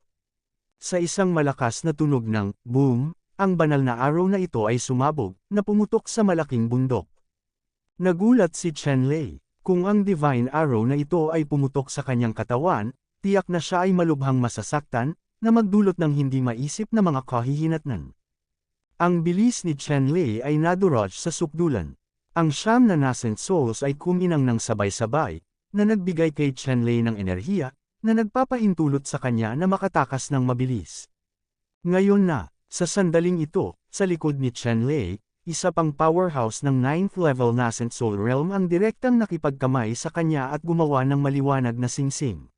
Speaker 1: Sa isang malakas na tunog ng boom, ang banal na arrow na ito ay sumabog, na pumutok sa malaking bundok. Nagulat si Chen Lei. Kung ang Divine Arrow na ito ay pumutok sa kanyang katawan, tiyak na siya ay malubhang masasaktan, na magdulot ng hindi maisip na mga kahihinatnan. Ang bilis ni Chen Lei ay nadurog sa sukdulan. Ang 9 na nascent souls ay kuminang ng sabay-sabay, na nagbigay kay Chen Lei ng enerhiya, na nagpapahintulot sa kanya na makatakas ng mabilis. Ngayon na, sa sandaling ito, sa likod ni Chen Lei, isa pang powerhouse ng 9th level nascent soul realm ang direktang nakipagkamay sa kanya at gumawa ng maliwanag na singsing.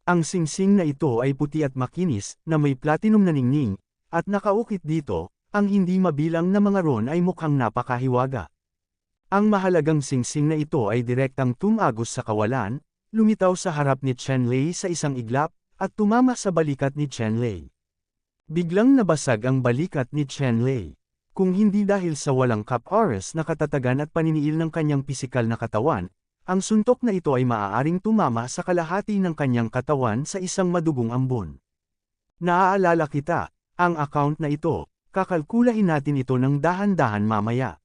Speaker 1: Ang singsing na ito ay puti at makinis, na may platinum na ningning, at nakaukit dito, ang hindi mabilang na mga ron ay mukhang napakahiwaga. Ang mahalagang singsing na ito ay direktang tumagos sa kawalan, lumitaw sa harap ni Chen Lei sa isang iglap, at tumama sa balikat ni Chen Lei. Biglang nabasag ang balikat ni Chen Lei. Kung hindi dahil sa walang cap-oras na katatagan at paniniil ng kanyang pisikal na katawan, ang suntok na ito ay maaaring tumama sa kalahati ng kanyang katawan sa isang madugong ambon. Naaalala kita, ang account na ito, kakalkulahin natin ito ng dahan-dahan mamaya.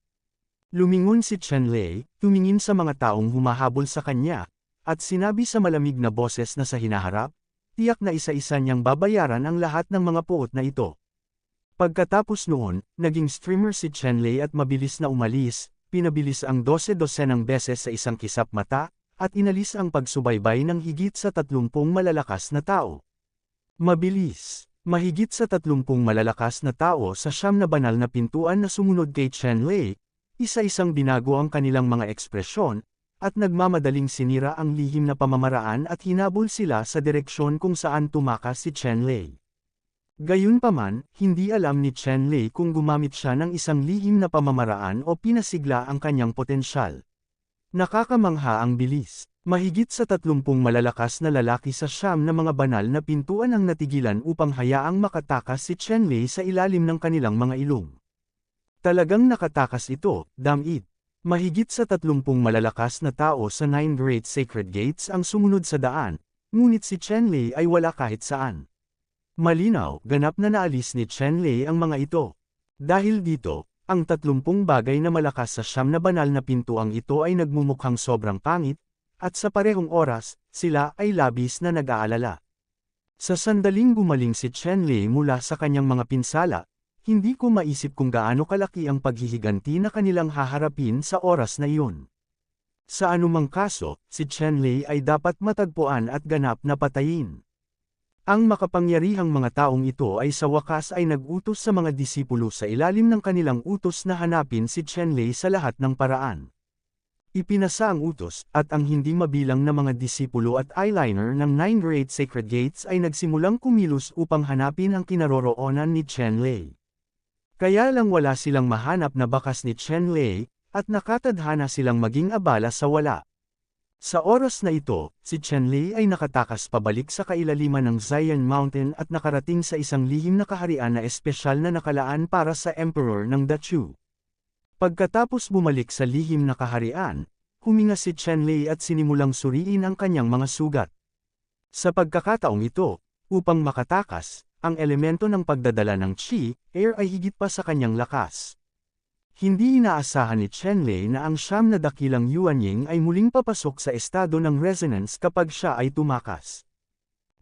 Speaker 1: Lumingon si Chen Lei, tumingin sa mga taong humahabol sa kanya, at sinabi sa malamig na boses na sa hinaharap, tiyak na isa-isa niyang babayaran ang lahat ng mga puot na ito. Pagkatapos noon, naging streamer si Chenlei at mabilis na umalis, pinabilis ang 12-dosenang beses sa isang kisap mata, at inalis ang pagsubaybay ng higit sa 30 malalakas na tao. Mabilis. Mahigit sa 30 malalakas na tao sa 9 na banal na pintuan na sumunod kay Chenlei, isa-isang binago ang kanilang mga ekspresyon, at nagmamadaling sinira ang lihim na pamamaraan at hinabol sila sa direksyon kung saan tumakas si Chenlei. Gayunpaman, hindi alam ni Chenlei kung gumamit siya ng isang lihim na pamamaraan o pinasigla ang kanyang potensyal. Nakakamangha ang bilis. Mahigit sa 30 malalakas na lalaki sa 9 na mga banal na pintuan ang natigilan upang hayaang makatakas si Chenlei sa ilalim ng kanilang mga ilong. Talagang nakatakas ito, damn-it. Mahigit sa 30 malalakas na tao sa 9 Great Sacred Gates ang sumunod sa daan, ngunit si Chenlei ay wala kahit saan. Malinaw, ganap na naalis ni Chenlei ang mga ito. Dahil dito, ang 30 bagay na malakas sa 9 na banal na pintuang ito ay nagmumukhang sobrang pangit, at sa parehong oras, sila ay labis na nag-aalala. Sa sandaling gumaling si Chenlei mula sa kanyang mga pinsala, hindi ko maisip kung gaano kalaki ang paghihiganti na kanilang haharapin sa oras na iyon. Sa anumang kaso, si Chenlei ay dapat matagpuan at ganap na patayin. Ang makapangyarihang mga taong ito ay sa wakas ay nag-utos sa mga disipulo sa ilalim ng kanilang utos na hanapin si Chenlei sa lahat ng paraan. Ipinasa ang utos, at ang hindi mabilang na mga disipulo at eyeliner ng 9 Great Sacred Gates ay nagsimulang kumilos upang hanapin ang kinaroroonan ni Chenlei. Kaya lang wala silang mahanap na bakas ni Chenlei, at nakatadhana silang maging abala sa wala. Sa oras na ito, si Chenlei ay nakatakas pabalik sa kailaliman ng Zion Mountain at nakarating sa isang lihim na kaharian na espesyal na nakalaan para sa Emperor ng Dachu. Pagkatapos bumalik sa lihim na kaharian, huminga si Chenlei at sinimulang suriin ang kanyang mga sugat. Sa pagkakataong ito, upang makatakas, ang elemento ng pagdadala ng Qi, air ay higit pa sa kanyang lakas. Hindi inaasahan ni Chenlei na ang 9 na dakilang Yuanying ay muling papasok sa estado ng resonance kapag siya ay tumakas.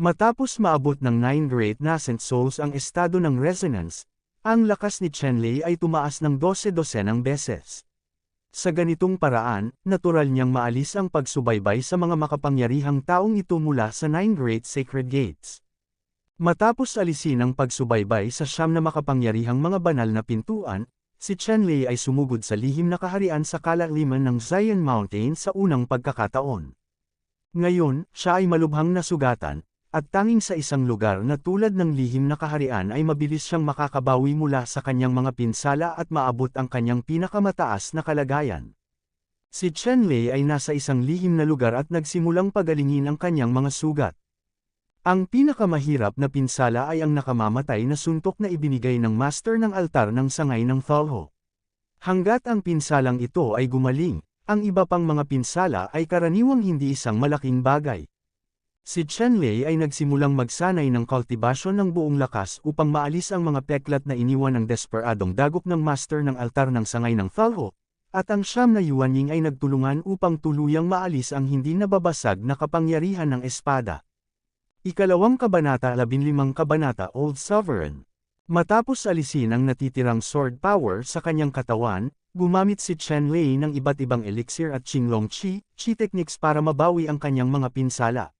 Speaker 1: Matapos maabot ng 9 Great Nascent Souls ang estado ng resonance, ang lakas ni Chenlei ay tumaas ng 12-dosenang beses. Sa ganitong paraan, natural niyang maalis ang pagsubaybay sa mga makapangyarihang taong ito mula sa 9 Great Sacred Gates. Matapos alisin ang pagsubaybay sa 9 na makapangyarihang mga banal na pintuan, si Chenlei ay sumugod sa lihim na kaharian sa kalaliman ng Zion Mountain sa unang pagkakataon. Ngayon, siya ay malubhang nasugatan, at tanging sa isang lugar na tulad ng lihim na kaharian ay mabilis siyang makakabawi mula sa kanyang mga pinsala at maabot ang kanyang pinakamataas na kalagayan. Si Chenlei ay nasa isang lihim na lugar at nagsimulang pagalingin ang kanyang mga sugat. Ang pinakamahirap na pinsala ay ang nakamamatay na suntok na ibinigay ng master ng altar ng sangay ng Thalho. Hanggat ang pinsalang ito ay gumaling, ang iba pang mga pinsala ay karaniwang hindi isang malaking bagay. Si Chenlei ay nagsimulang magsanay ng kultibasyon ng buong lakas upang maalis ang mga peklat na iniwan ng desperadong dagok ng master ng altar ng sangay ng Thalho, at ang 9 na Yuanying ay nagtulungan upang tuluyang maalis ang hindi nababasag na kapangyarihan ng espada. Ikalawang kabanata 15 kabanata Old Sovereign. Matapos alisin ang natitirang sword power sa kanyang katawan, gumamit si Chenlei ng iba't ibang elixir at Qinglong Qi techniques para mabawi ang kanyang mga pinsala.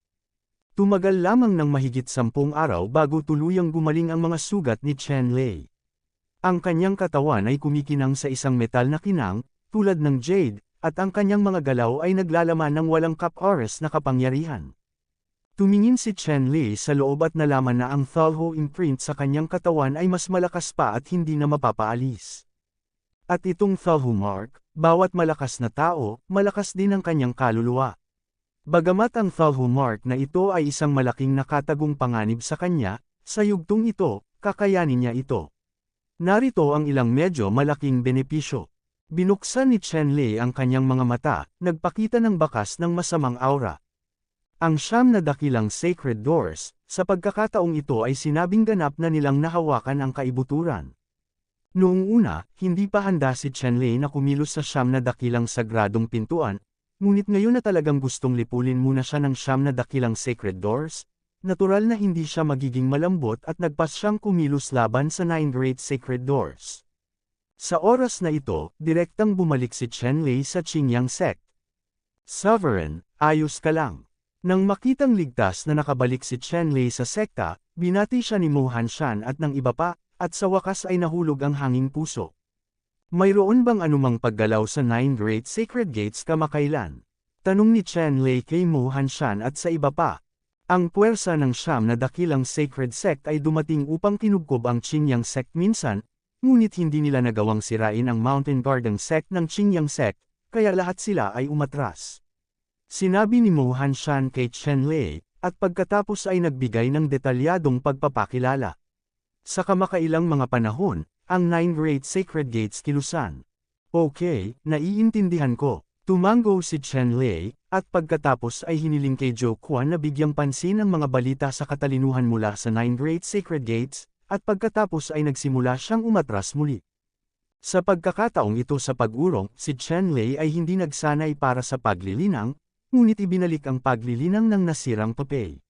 Speaker 1: Tumagal lamang ng mahigit 10 araw bago tuluyang gumaling ang mga sugat ni Chenlei. Ang kanyang katawan ay kumikinang sa isang metal na kinang, tulad ng jade, at ang kanyang mga galaw ay naglalaman ng walang kap-oras na kapangyarihan. Tumingin si Chenlei sa loob at nalaman na ang Thalho imprint sa kanyang katawan ay mas malakas pa at hindi na mapapaalis. At itong Thalho mark, bawat malakas na tao, malakas din ang kanyang kaluluwa. Bagamat ang Thalho mark na ito ay isang malaking nakatagong panganib sa kanya, sa yugtong ito, kakayanin niya ito. Narito ang ilang medyo malaking benepisyo. Binuksan ni Chenlei ang kanyang mga mata, nagpakita ng bakas ng masamang aura. Ang 9 na dakilang sacred doors, sa pagkakataong ito ay sinabing ganap na nilang nahawakan ang kaibuturan. Noong una, hindi pa handa si Chenlei na kumilos sa 9 na dakilang sagradong pintuan, ngunit ngayon na talagang gustong lipulin muna siya ng 9 na dakilang sacred doors, natural na hindi siya magiging malambot at nagpas siyang kumilos laban sa 9 Great Sacred Doors. Sa oras na ito, direktang bumalik si Chen Lei sa Qingyang sect. Sovereign, ayos ka lang. Nang makitang ligtas na nakabalik si Chen Lei sa sekta, binati siya ni Mo Hanshan at ng iba pa, at sa wakas ay nahulog ang hanging puso. Mayroon bang anumang paggalaw sa 9 Great Sacred Gates kamakailan? Tanong ni Chen Lei kay Mo Hanshan at sa iba pa. Ang puwersa ng siyam na dakilang sacred sect ay dumating upang kinubkob ang Qingyang sect minsan, ngunit hindi nila nagawang sirain ang Mountain Garden sect ng Qingyang sect, kaya lahat sila ay umatras. Sinabi ni Mo Hanshan kay Chen Lei, at pagkatapos ay nagbigay ng detalyadong pagpapakilala. Sa kamakailang mga panahon, ang 9 Great Sacred Gates kilusan. Okay, naiintindihan ko. Tumango si Chen Lei, at pagkatapos ay hiniling kay Zhou Quan na bigyang pansin ang mga balita sa katalinuhan mula sa 9 Great Sacred Gates, at pagkatapos ay nagsimula siyang umatras muli. Sa pagkakataong ito sa pag-urong, si Chen Lei ay hindi nagsanay para sa paglilinang, ngunit ibinalik ang paglilinang ng nasirang papel.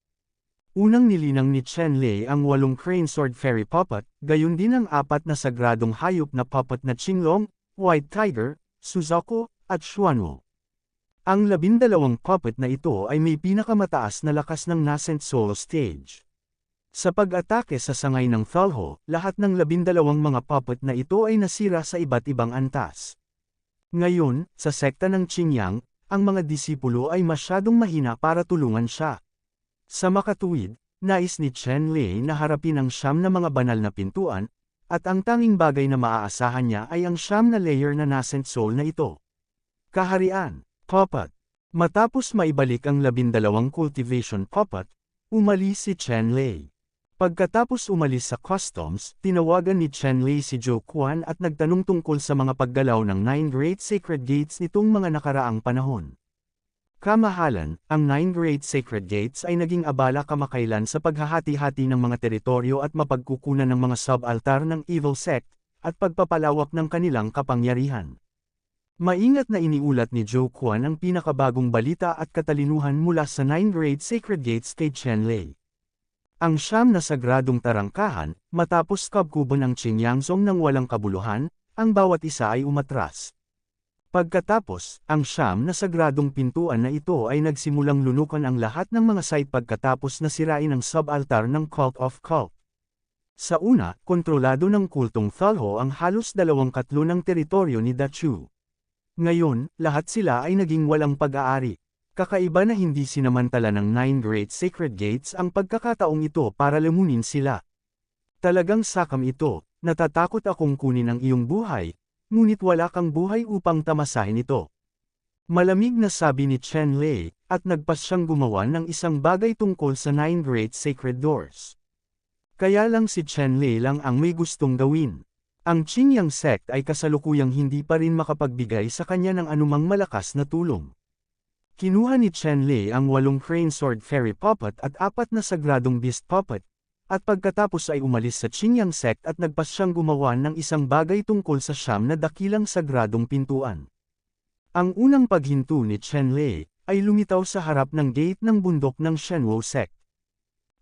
Speaker 1: Unang nilinang ni Chen Lei ang 8 Crane Sword Fairy Puppet, gayon din ang 4 na sagradong hayop na puppet na Qinglong, White Tiger, Suzaku, at Xuanwu. Ang 12 puppet na ito ay may pinakamataas na lakas ng Nascent Soul Stage. Sa pag-atake sa sangay ng Thalho, lahat ng 12 mga puppet na ito ay nasira sa iba't ibang antas. Ngayon, sa sekta ng Qingyang, ang mga disipulo ay masyadong mahina para tulungan siya. Sa makatuwid, nais ni Chen Lei na harapin ang siyam na mga banal na pintuan, at ang tanging bagay na maaasahan niya ay ang siyam na layer na Nascent Soul na ito. Kaharian, Puppet. Matapos maibalik ang 12 cultivation puppet, umalis si Chen Lei. Pagkatapos umalis sa customs, tinawagan ni Chen Lei si Zhou Quan at nagtanong tungkol sa mga paggalaw ng 9 Great Sacred Gates nitong mga nakaraang panahon. Kamahalan, ang 9 Great Sacred Gates ay naging abala kamakailan sa paghahati-hati ng mga teritoryo at mapagkukunan ng mga sub-altar ng Evil Sect, at pagpapalawak ng kanilang kapangyarihan. Maingat na iniulat ni Zhou Quan ang pinakabagong balita at katalinuhan mula sa 9 Great Sacred Gates kay Chen Lei. Ang siyam na sagradong tarangkahan, matapos kabkuban ang Qingyangzong ng walang kabuluhan, ang bawat isa ay umatras. Pagkatapos, ang siyam na sagradong pintuan na ito ay nagsimulang lunukan ang lahat ng mga site pagkatapos na sirain ang sub-altar ng Cult of Cult. Sa una, kontrolado ng kultong Thalho ang halos 2/3 ng teritoryo ni Dachu. Ngayon, lahat sila ay naging walang pag-aari. Kakaiba na hindi sinamantala ng 9 Great Sacred Gates ang pagkakataong ito para lamunin sila. Talagang sakam ito, natatakot akong kunin ang iyong buhay, ngunit wala kang buhay upang tamasahin ito. Malamig na sabi ni Chen Lei, at nagpas siyang gumawa ng isang bagay tungkol sa 9 Great Sacred Doors. Kaya lang si Chen Lei lang ang may gustong gawin. Ang Qingyang sect ay kasalukuyang hindi pa rin makapagbigay sa kanya ng anumang malakas na tulong. Kinuha ni Chen Lei ang 8 Crane Sword Fairy Puppet at 4 na sagradong Beast Puppet, at pagkatapos ay umalis sa Qingyang sect at nagpas siyang gumawa ng isang bagay tungkol sa siyam na dakilang sagradong pintuan. Ang unang paghinto ni Chen Lei ay lumitaw sa harap ng gate ng bundok ng Shenwo sect.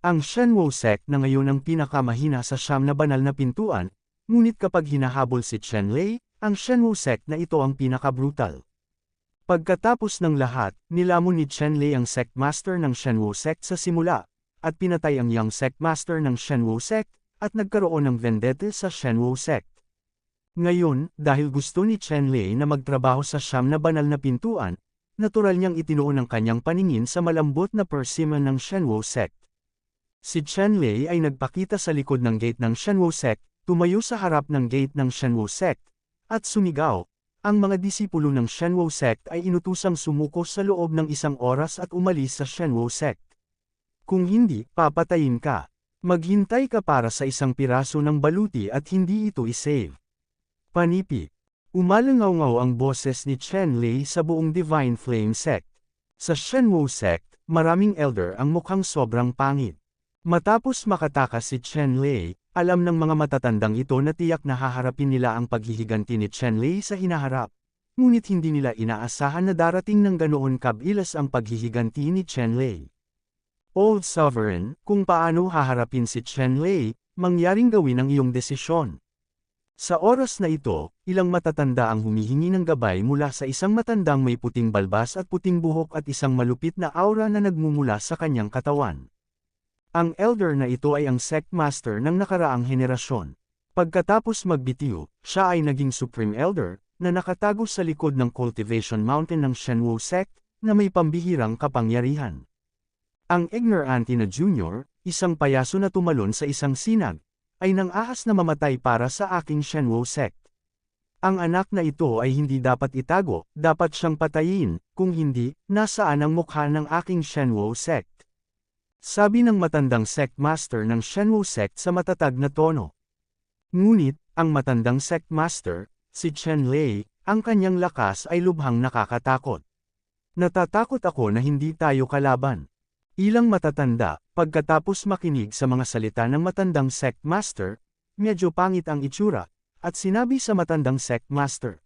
Speaker 1: Ang Shenwo sect na ngayon ang pinakamahina sa siyam na banal na pintuan, ngunit kapag hinahabol si Chen Lei, ang Shenwo sect na ito ang pinaka-brutal. Pagkatapos ng lahat, nilamon ni Chen Lei ang sect master ng Shenwo sect sa simula, at pinatay ang young sect master ng Shenwo sect, at nagkaroon ng vendetta sa Shenwo sect. Ngayon, dahil gusto ni Chen Lei na magtrabaho sa siyam na banal na pintuan, natural niyang itinuon ang kanyang paningin sa malambot na persimmon ng Shenwo sect. Si Chen Lei ay nagpakita sa likod ng gate ng Shenwo sect, tumayo sa harap ng gate ng Shenwo sect, at sumigaw. Ang mga disipulo ng Shenwo sect ay inutusang sumuko sa loob ng 1 oras at umalis sa Shenwo sect. Kung hindi, papatayin ka. Maghintay ka para sa 1 piraso ng baluti at hindi ito isave. Panipi. Umalangaw-ngaw ang boses ni Chen Lei sa buong Divine Flame sect. Sa Shenwo sect, maraming elder ang mukhang sobrang pangit. Matapos makatakas si Chen Lei, alam ng mga matatandang ito na tiyak na haharapin nila ang paghihiganti ni Chen Lei sa hinaharap, ngunit hindi nila inaasahan na darating ng ganoon kabilis ang paghihiganti ni Chen Lei. Old Sovereign, kung paano haharapin si Chen Lei, mangyaring gawin ang iyong desisyon. Sa oras na ito, ilang matatanda ang humihingi ng gabay mula sa isang matandang may puting balbas at puting buhok at isang malupit na aura na nagmumula sa kanyang katawan. Ang elder na ito ay ang sect master ng nakaraang henerasyon. Pagkatapos magbitiw, siya ay naging supreme elder, na nakatago sa likod ng Cultivation Mountain ng Shenwu sect, na may pambihirang kapangyarihan. Ang ignorante na junior, isang payaso na tumalon sa isang sinag, ay nang ahas na mamatay para sa aking Shenwu sect. Ang anak na ito ay hindi dapat itago, dapat siyang patayin, kung hindi, nasaan ang mukha ng aking Shenwu sect? Sabi ng matandang sect master ng Shenwu sect sa matatag na tono. Ngunit, ang matandang sect master, si Chen Lei, ang kanyang lakas ay lubhang nakakatakot. Natatakot ako na hindi tayo kalaban. Ilang matatanda, pagkatapos makinig sa mga salita ng matandang sect master, medyo pangit ang itsura, at sinabi sa matandang sect master.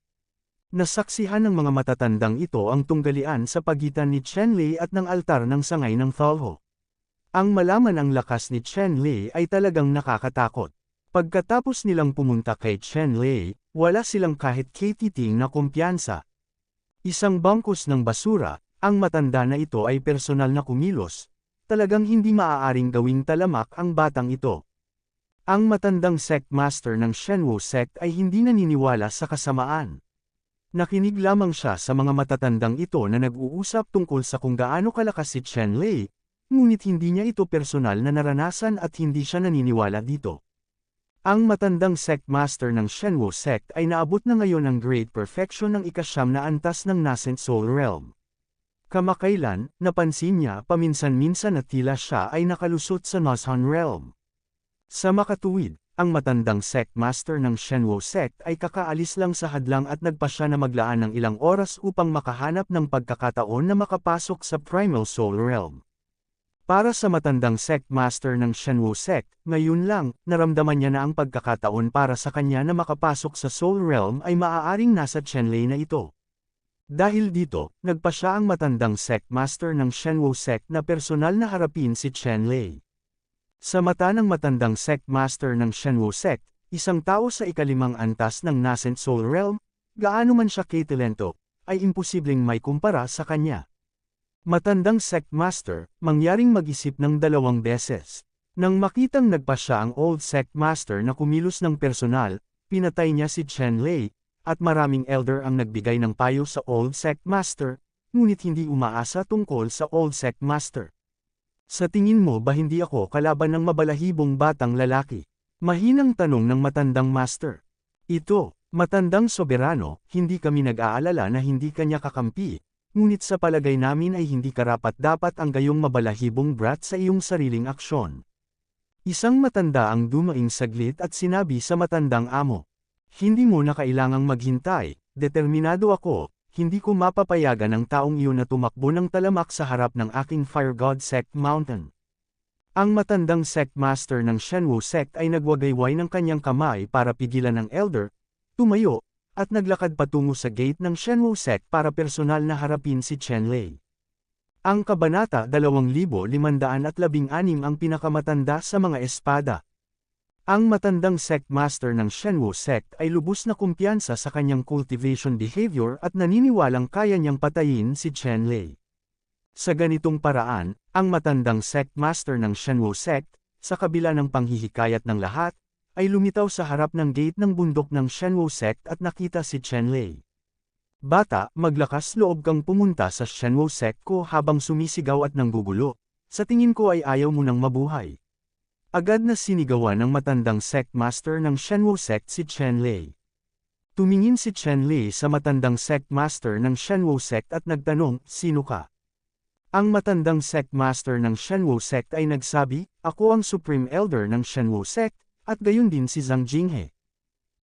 Speaker 1: Nasaksihan ng mga matatandang ito ang tunggalian sa pagitan ni Chen Lei at ng altar ng sangay ng Thalho. Ang malaman ang lakas ni Chen Lei ay talagang nakakatakot. Pagkatapos nilang pumunta kay Chen Lei, wala silang kahit katiting na kumpiyansa. Isang bangkus ng basura, ang matanda na ito ay personal na kumilos, talagang hindi maaaring gawing talamak ang batang ito. Ang matandang sect master ng Shenwu sect ay hindi naniniwala sa kasamaan. Nakinig lamang siya sa mga matatandang ito na nag-uusap tungkol sa kung gaano kalakas si Chen Lei, ngunit hindi niya ito personal na naranasan at hindi siya naniniwala dito. Ang matandang sect master ng Shenwu sect ay naabot na ngayon ang great perfection ng ikasyam na antas ng Nascent Soul Realm. Kamakailan, napansin niya paminsan-minsan na tila siya ay nakalusot sa Nozhan Realm. Sa makatuwid, ang matandang sect master ng Shenwu sect ay kakaalis lang sa hadlang at nagpa siya na maglaan ng ilang oras upang makahanap ng pagkakataon na makapasok sa Primal Soul Realm. Para sa matandang sect master ng Shenwu sect, ngayon lang, naramdaman niya na ang pagkakataon para sa kanya na makapasok sa Soul Realm ay maaaring nasa Chen Lei na ito. Dahil dito, nagpa siya ang matandang sect master ng Shenwu sect na personal na harapin si Chen Lei. Sa mata ng matandang sect master ng Shenwu sect, isang tao sa ikalimang antas ng Nascent Soul Realm, gaano man siya katalento, ay imposibleng may kumpara sa kanya. Matandang sect master, mangyaring mag-isip ng 2 beses. Nang makitang nagpa siya ang old sect master na kumilos ng personal, pinatay niya si Chen Lei, at maraming elder ang nagbigay ng payo sa old sect master, ngunit hindi umaasa tungkol sa old sect master. Sa tingin mo ba hindi ako kalaban ng mabalahibong batang lalaki? Mahinang tanong ng matandang master. Ito, matandang soberano, hindi kami nag-aalala na hindi kanya kakampi, ngunit sa palagay namin ay hindi karapat-dapat ang gayong mabalahibong brat sa iyong sariling aksyon. Isang matanda ang dumaing saglit at sinabi sa matandang amo. Hindi mo na kailangang maghintay, determinado ako, hindi ko mapapayagan ang taong iyon na tumakbo ng talamak sa harap ng aking Fire God Sect Mountain. Ang matandang sect master ng Shenwu sect ay nagwagayway ng kanyang kamay para pigilan ng elder, tumayo, at naglakad patungo sa gate ng Shenwu sect para personal na harapin si Chen Lei. Ang kabanata 2516 ang pinakamatanda sa mga espada. Ang matandang sect master ng Shenwu sect ay lubos na kumpiyansa sa kanyang cultivation behavior at naniniwalang kaya niyang patayin si Chen Lei. Sa ganitong paraan, ang matandang sect master ng Shenwu sect, sa kabila ng panghihikayat ng lahat, ay lumitaw sa harap ng gate ng bundok ng Shenwu sect at nakita si Chen Lei. Bata, maglakas loob kang pumunta sa Shenwu sect ko habang sumisigaw at nanggugulo. Sa tingin ko ay ayaw mo nang mabuhay. Agad na sinigawan ng matandang sect master ng Shenwu sect si Chen Lei. Tumingin si Chen Lei sa matandang sect master ng Shenwu sect at nagtanong, "Sino ka?" Ang matandang sect master ng Shenwu sect ay nagsabi, "Ako ang Supreme Elder ng Shenwu sect, at gayon din si Zhang Jinghe."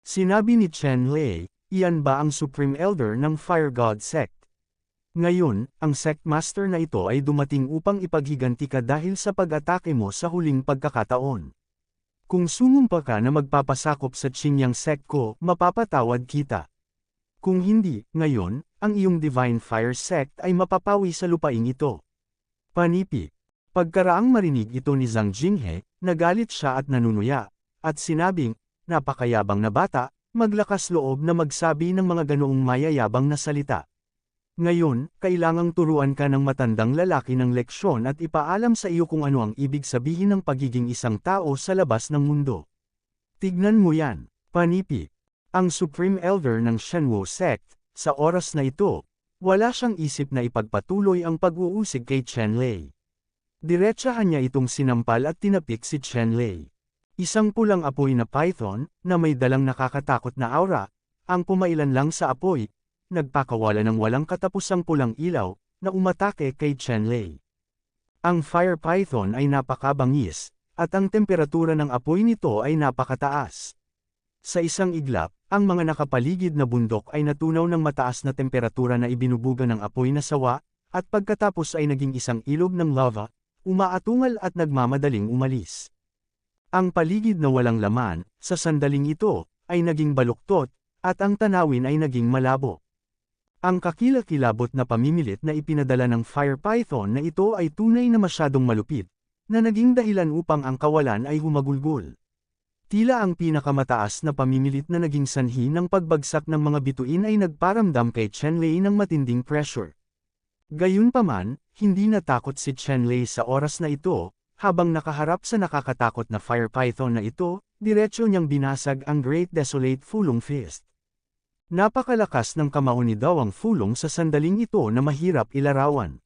Speaker 1: Sinabi ni Chen Lei, "Iyan ba ang Supreme Elder ng Fire God sect?" Ngayon, ang sect master na ito ay dumating upang ipaghiganti ka dahil sa pag-atake mo sa huling pagkakataon. Kung sumumpa ka na magpapasakop sa Qinyang sect ko, mapapatawad kita. Kung hindi, ngayon, ang iyong Divine Fire sect ay mapapawi sa lupaing ito. Panipi. Pagkaraang marinig ito ni Zhang Jinghe, nagalit siya at nanunuya, at sinabing, napakayabang na bata, maglakas loob na magsabi ng mga ganoong mayayabang na salita. Ngayon, kailangang turuan ka ng matandang lalaki ng leksyon at ipaalam sa iyo kung ano ang ibig sabihin ng pagiging isang tao sa labas ng mundo. Tignan mo yan, panipi. Ang Supreme Elder ng Shenwu Sect, sa oras na ito, wala siyang isip na ipagpatuloy ang pag-uusig kay Chen Lei. Diretsahan niya itong sinampal at tinapik si Chen Lei. Isang pulang apoy na python, na may dalang nakakatakot na aura, ang pumailan lang sa apoy, nagpakawala ng walang katapusang pulang ilaw, na umatake kay Chen Lei. Ang fire python ay napakabangis, at ang temperatura ng apoy nito ay napakataas. Sa isang iglap, ang mga nakapaligid na bundok ay natunaw ng mataas na temperatura na ibinubuga ng apoy na sawa, at pagkatapos ay naging isang ilog ng lava, umaatungal at nagmamadaling umalis. Ang paligid na walang laman, sa sandaling ito, ay naging baluktot, at ang tanawin ay naging malabo. Ang kakilakilabot na pamimilit na ipinadala ng fire python na ito ay tunay na masyadong malupit, na naging dahilan upang ang kawalan ay humagulgol. Tila ang pinakamataas na pamimilit na naging sanhi ng pagbagsak ng mga bituin ay nagparamdam kay Chen Lei ng matinding pressure. Gayunpaman, hindi natakot si Chen Lei sa oras na ito, habang nakaharap sa nakakatakot na fire python na ito, diretsyo niyang binasag ang Great Desolate Fulong Fist. Napakalakas ng kamauni daw ang fulong sa sandaling ito na mahirap ilarawan.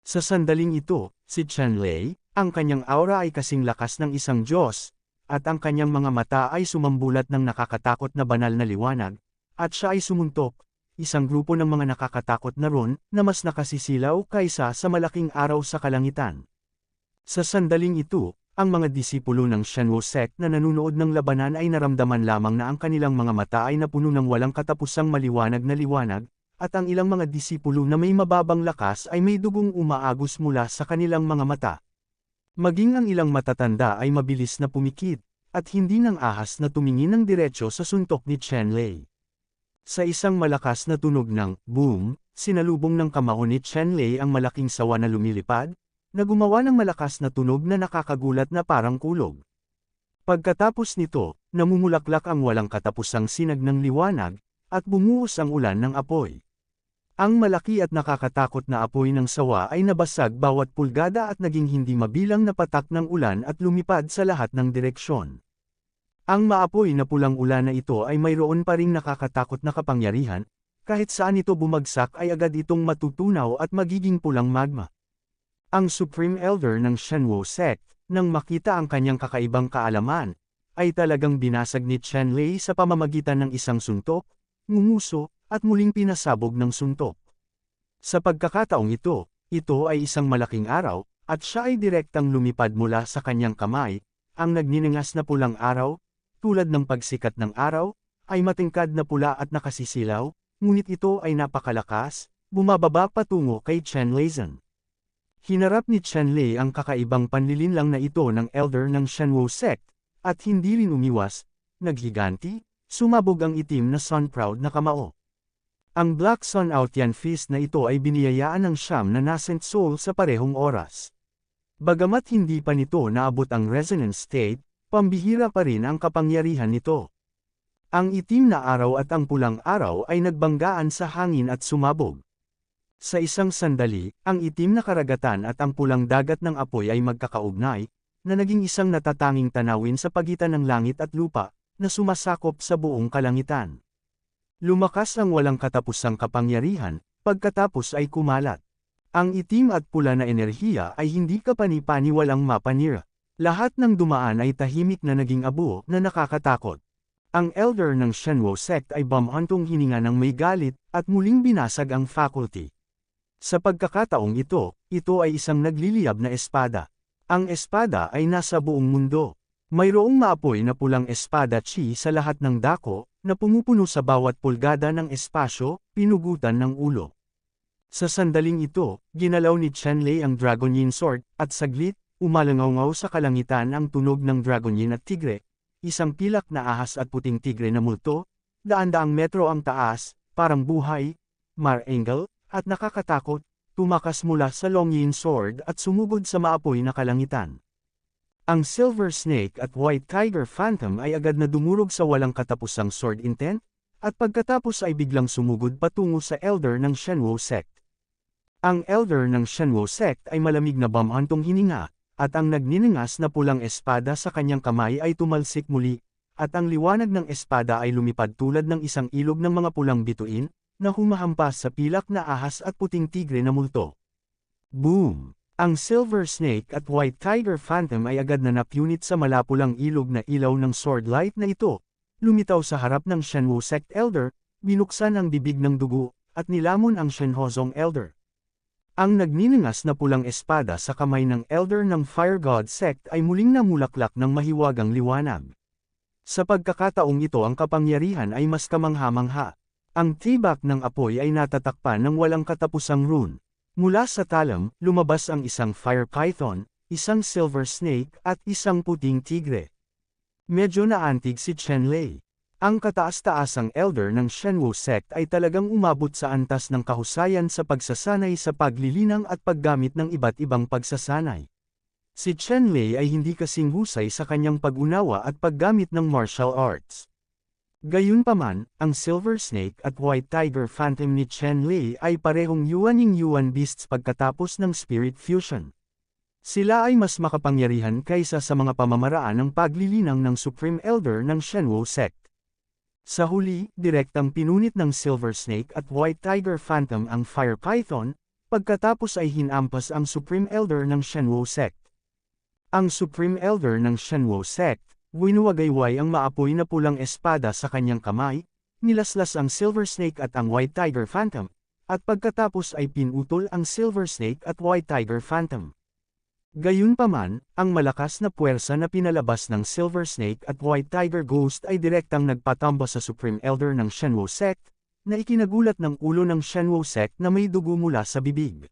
Speaker 1: Sa sandaling ito, si Chen Lei, ang kanyang aura ay kasing lakas ng isang Diyos, at ang kanyang mga mata ay sumambulat ng nakakatakot na banal na liwanag, at siya ay sumuntok, isang grupo ng mga nakakatakot na ron, na mas nakasisilaw kaysa sa malaking araw sa kalangitan. Sa sandaling ito, ang mga disipulo ng Shenwu Sect na nanunood ng labanan ay naramdaman lamang na ang kanilang mga mata ay napuno ng walang katapusang maliwanag na liwanag, at ang ilang mga disipulo na may mababang lakas ay may dugong umaagos mula sa kanilang mga mata. Maging ang ilang matatanda ay mabilis na pumikit, at hindi nang ahas na tumingin ng diretsyo sa suntok ni Chen Lei. Sa isang malakas na tunog ng boom, sinalubong ng kamao ni Chen Lei ang malaking sawa na lumilipad, na gumawa ng malakas na tunog na nakakagulat na parang kulog. Pagkatapos nito, namumulaklak ang walang katapusang sinag ng liwanag, at bumuhos ang ulan ng apoy. Ang malaki at nakakatakot na apoy ng sawa ay nabasag bawat pulgada at naging hindi mabilang na patak ng ulan at lumipad sa lahat ng direksyon. Ang maapoy na pulang ulan na ito ay mayroon pa ring nakakatakot na kapangyarihan, kahit saan ito bumagsak ay agad itong matutunaw at magiging pulang magma. Ang Supreme Elder ng Shenwu Sect, nang makita ang kanyang kakaibang kaalaman, ay talagang binasag ni Chen Lei sa pamamagitan ng isang suntok, nguso, at muling pinasabog ng suntok. Sa pagkakataong ito ay isang malaking araw, at siya ay direktang lumipad mula sa kanyang kamay, ang nagniningas na pulang araw, tulad ng pagsikat ng araw, ay matingkad na pula at nakasisilaw, ngunit ito ay napakalakas, bumababa patungo kay Chen Leizhen. Hinarap ni Chen Lei ang kakaibang panlilinlang na ito ng Elder ng Shenwu Sect, at hindi rin umiwas, naghiganti, sumabog ang itim na sun-proud na kamao. Ang Black Sun Outian Fist na ito ay biniyayaan ng siyam na nascent soul sa parehong oras. Bagamat hindi pa nito naabot ang resonance state, pambihira pa rin ang kapangyarihan nito. Ang itim na araw at ang pulang araw ay nagbanggaan sa hangin at sumabog. Sa isang sandali, ang itim na karagatan at ang pulang dagat ng apoy ay magkakaugnay, na naging isang natatanging tanawin sa pagitan ng langit at lupa, na sumasakop sa buong kalangitan. Lumakas ang walang katapusang kapangyarihan, pagkatapos ay kumalat. Ang itim at pula na enerhiya ay hindi kapani-pani walang mapanira. Lahat ng dumaan ay tahimik na naging abo na nakakatakot. Ang Elder ng Shenwu Sect ay bumhantong hininga ng may galit, at muling binasag ang faculty. Sa pagkakataong ito ay isang nagliliyab na espada. Ang espada ay nasa buong mundo. Mayroong maapoy na pulang espada chi sa lahat ng dako, na pumupuno sa bawat pulgada ng espasyo, pinugutan ng ulo. Sa sandaling ito, ginalaw ni Chen Lei ang Dragon Yin Sword, at saglit, umalangaw sa kalangitan ang tunog ng Dragon Yin at Tigre, isang pilak na ahas at puting tigre na multo, daan-daang metro ang taas, parang buhay, mar-angle, at nakakatakot, tumakas mula sa Longyin Sword at sumugod sa maapoy na kalangitan. Ang Silver Snake at White Tiger Phantom ay agad na dumurog sa walang katapusang sword intent, at pagkatapos ay biglang sumugod patungo sa Elder ng Shenwu Sect. Ang Elder ng Shenwu Sect ay malamig na bamhantong hininga, at ang nagniningas na pulang espada sa kanyang kamay ay tumalsik muli, at ang liwanag ng espada ay lumipad tulad ng isang ilog ng mga pulang bituin, na humahampas sa pilak na ahas at puting tigre na multo. Boom! Ang Silver Snake at White Tiger Phantom ay agad na napunit sa malapulang ilog na ilaw ng sword light na ito, lumitaw sa harap ng Shenwu Sect Elder, binuksan ang bibig ng dugo, at nilamon ang Shenhozong Elder. Ang nagniningas na pulang espada sa kamay ng Elder ng Fire God Sect ay muling namulaklak ng mahiwagang liwanag. Sa pagkakataong ito ang kapangyarihan ay mas kamangha-mangha. Ang tibak ng apoy ay natatakpan ng walang katapusang rune. Mula sa talam, lumabas ang isang Fire Python, isang Silver Snake at isang puting tigre. Medyo naantig si Chen Lei. Ang kataas-taasang Elder ng Shenwu Sect ay talagang umabot sa antas ng kahusayan sa pagsasanay sa paglilinang at paggamit ng iba't ibang pagsasanay. Si Chen Lei ay hindi kasing husay sa kanyang pag-unawa at paggamit ng martial arts. Gayunpaman, ang Silver Snake at White Tiger Phantom ni Chen Lei ay parehong Yuan beasts pagkatapos ng Spirit Fusion. Sila ay mas makapangyarihan kaysa sa mga pamamaraan ng paglilinang ng Supreme Elder ng Shenwu Sect. Sa huli, direktang pinunit ng Silver Snake at White Tiger Phantom ang Fire Python, pagkatapos ay hinampas ang Supreme Elder ng Shenwu Sect. Ang Supreme Elder ng Shenwu Sect, winuwagayway ang maapoy na pulang espada sa kanyang kamay, nilaslas ang Silver Snake at ang White Tiger Phantom, at pagkatapos ay pinutol ang Silver Snake at White Tiger Phantom. Gayunpaman, ang malakas na puwersa na pinalabas ng Silver Snake at White Tiger Ghost ay direktang nagpatamba sa Supreme Elder ng Shenwu Sect, na ikinagulat ng ulo ng Shenwu Sect na may dugo mula sa bibig.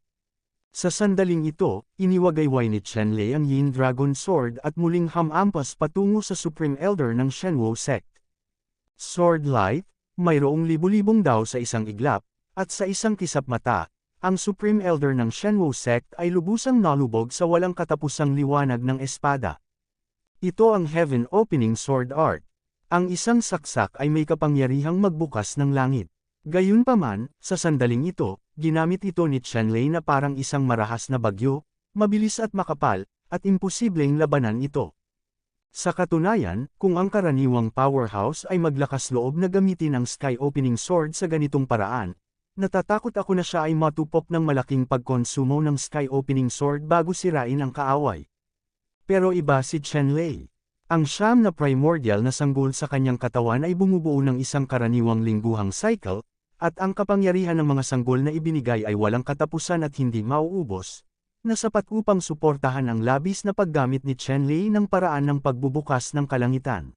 Speaker 1: Sa sandaling ito, iniwagayway ni Chen Lei ang Yin Dragon Sword at muling hamampas patungo sa Supreme Elder ng Shenwu Sect. Sword Light, mayroong libu-libong daw sa isang iglap, at sa isang kisap mata, ang Supreme Elder ng Shenwu Sect ay lubusang nalubog sa walang katapusang liwanag ng espada. Ito ang Heaven Opening Sword Art. Ang isang saksak ay may kapangyarihang magbukas ng langit. Gayunpaman, sa sandaling ito, ginamit ito ni Chen Lei na parang isang marahas na bagyo, mabilis at makapal, at imposibleng labanan ito. Sa katunayan, kung ang karaniwang powerhouse ay maglakas loob na gamitin ang Sky Opening Sword sa ganitong paraan, natatakot ako na siya ay matupok ng malaking pagkonsumo ng Sky Opening Sword bago sirain ang kaaway. Pero iba si Chen Lei. Ang siyam na primordial na sanggol sa kanyang katawan ay bumubuo ng isang karaniwang lingguhang cycle, at ang kapangyarihan ng mga sanggol na ibinigay ay walang katapusan at hindi mauubos, na sapat upang suportahan ang labis na paggamit ni Chen Lei ng paraan ng pagbubukas ng kalangitan.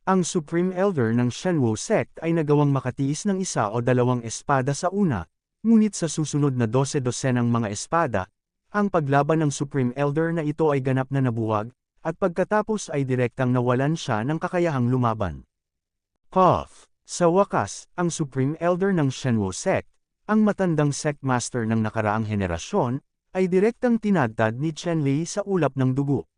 Speaker 1: Ang Supreme Elder ng Shenwu Sect ay nagawang makatiis ng isa o dalawang espada sa una, ngunit sa susunod na 12-dosenang mga espada, ang paglaban ng Supreme Elder na ito ay ganap na nabuwag, at pagkatapos ay direktang nawalan siya ng kakayahang lumaban. Puff! Sa wakas, ang Supreme Elder ng Shenwu Sect, ang matandang Sect Master ng nakaraang henerasyon, ay direktang tinadtad ni Chen Lei sa ulap ng dugo.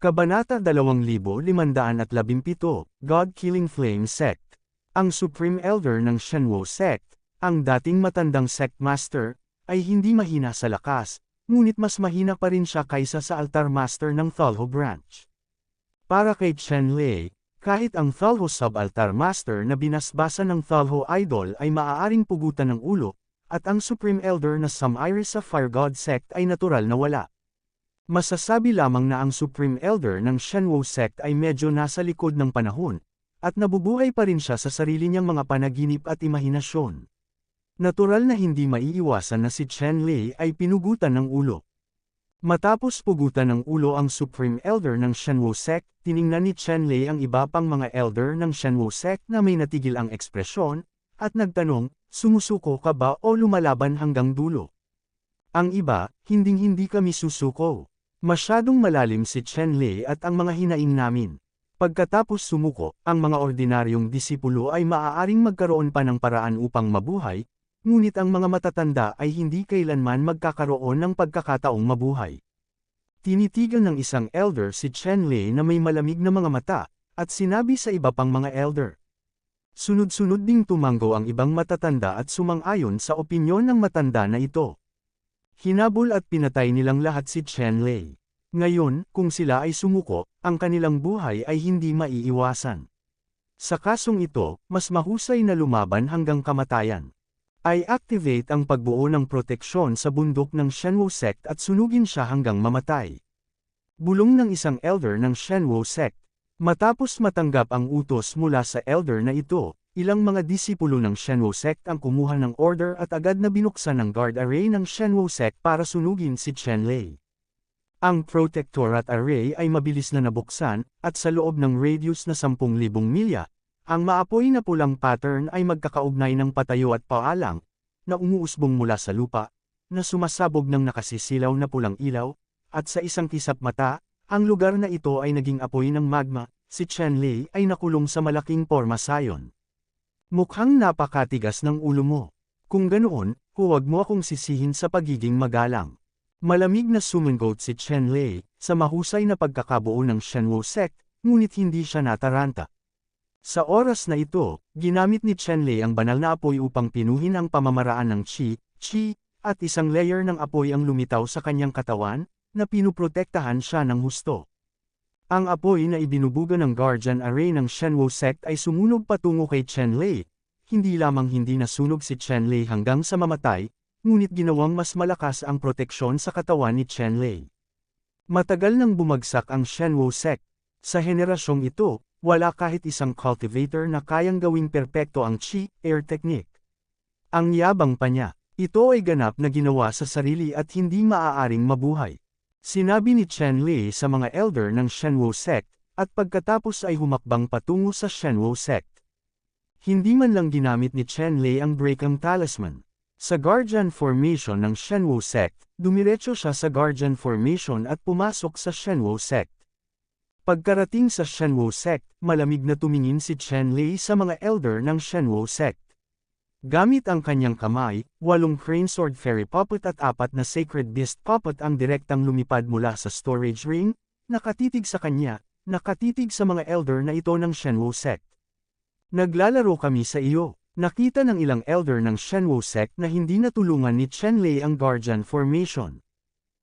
Speaker 1: Kabanata 2517, God-Killing Flame Sect. Ang Supreme Elder ng Shenwu Sect, ang dating matandang Sect Master, ay hindi mahina sa lakas, ngunit mas mahina pa rin siya kaysa sa Altar Master ng Thulhu Branch. Para kay Chen Lei, kahit ang Thulhu Sub-Altar Master na binasbasan ng Thulhu Idol ay maaaring pugutan ng ulo, at ang Supreme Elder na Sum-Iris sa Fire God Sect ay natural na wala. Masasabi lamang na ang Supreme Elder ng Shenwu Sect ay medyo nasa likod ng panahon, at nabubuhay pa rin siya sa sarili niyang mga panaginip at imahinasyon. Natural na hindi maiiwasan na si Chen Lei ay pinugutan ng ulo. Matapos pugutan ng ulo ang Supreme Elder ng Shenwu Sect, tiningnan ni Chen Lei ang iba pang mga Elder ng Shenwu Sect na may natigil ang ekspresyon, at nagtanong, sumusuko ka ba o lumalaban hanggang dulo? Ang iba, hinding-hindi kami susuko. Masyadong malalim si Chen Lei at ang mga hinaing namin. Pagkatapos sumuko, ang mga ordinaryong disipulo ay maaaring magkaroon pa ng paraan upang mabuhay, ngunit ang mga matatanda ay hindi kailanman magkakaroon ng pagkakataong mabuhay. Tinitigan ng isang elder si Chen Lei na may malamig na mga mata, at sinabi sa iba pang mga elder. Sunod-sunod ding tumanggo ang ibang matatanda at sumang-ayon sa opinyon ng matanda na ito. Hinabol at pinatay nilang lahat si Chen Lei. Ngayon, kung sila ay sumuko, ang kanilang buhay ay hindi maiiwasan. Sa kasong ito, mas mahusay na lumaban hanggang kamatayan. I-activate ang pagbuo ng proteksyon sa bundok ng Shenwu Sect at sunugin siya hanggang mamatay. Bulong ng isang elder ng Shenwu Sect. Matapos matanggap ang utos mula sa elder na ito, ilang mga disipulo ng Shenwu Sect ang kumuha ng order at agad na binuksan ang guard array ng Shenwu Sect para sunugin si Chen Lei. Ang Protectorate Array ay mabilis na nabuksan, at sa loob ng radius na 10,000 milya, ang maapoy na pulang pattern ay magkakaugnay ng patayo at paalang, na umuusbong mula sa lupa, na sumasabog ng nakasisilaw na pulang ilaw, at sa isang kisap mata, ang lugar na ito ay naging apoy ng magma. Si Chen Lei ay nakulong sa malaking pormasayon. Mukhang napakatigas ng ulo mo. Kung ganoon, huwag mo akong sisihin sa pagiging magalang. Malamig na sumangot si Chen Lei, sa mahusay na pagkakabuo ng Shenwu Sect, ngunit hindi siya nataranta. Sa oras na ito, ginamit ni Chen Lei ang banal na apoy upang pinuhin ang pamamaraan ng Qi, at isang layer ng apoy ang lumitaw sa kanyang katawan, na pinuprotektahan siya ng husto. Ang apoy na ibinubuga ng Guardian Array ng Shenwu Sect ay sumunog patungo kay Chen Lei, hindi lamang hindi nasunog si Chen Lei hanggang sa mamatay, ngunit ginawang mas malakas ang proteksyon sa katawan ni Chen Lei. Matagal nang bumagsak ang Shenwu Sect. Sa henerasyong ito, wala kahit isang cultivator na kayang gawing perpekto ang Qi-Air technique. Ang yabang pa niya, ito ay ganap na ginawa sa sarili at hindi maaaring mabuhay. Sinabi ni Chen Lei sa mga elder ng Shenwu Sect, at pagkatapos ay humakbang patungo sa Shenwu Sect. Hindi man lang ginamit ni Chen Lei ang Breakang Talisman. Sa Guardian Formation ng Shenwu Sect, dumiretso siya sa Guardian Formation at pumasok sa Shenwu Sect. Pagkarating sa Shenwu Sect, malamig na tumingin si Chen Lei sa mga elder ng Shenwu Sect. Gamit ang kanyang kamay, 8 Crane Sword Fairy Puppet at 4 na Sacred Beast Puppet ang direktang lumipad mula sa storage ring, nakatitig sa kanya, nakatitig sa mga elder na ito ng Shenwu Sect. Naglalaro kami sa iyo. Nakita ng ilang elder ng Shenwu Sect na hindi natulungan ni Chen Lei ang Guardian Formation.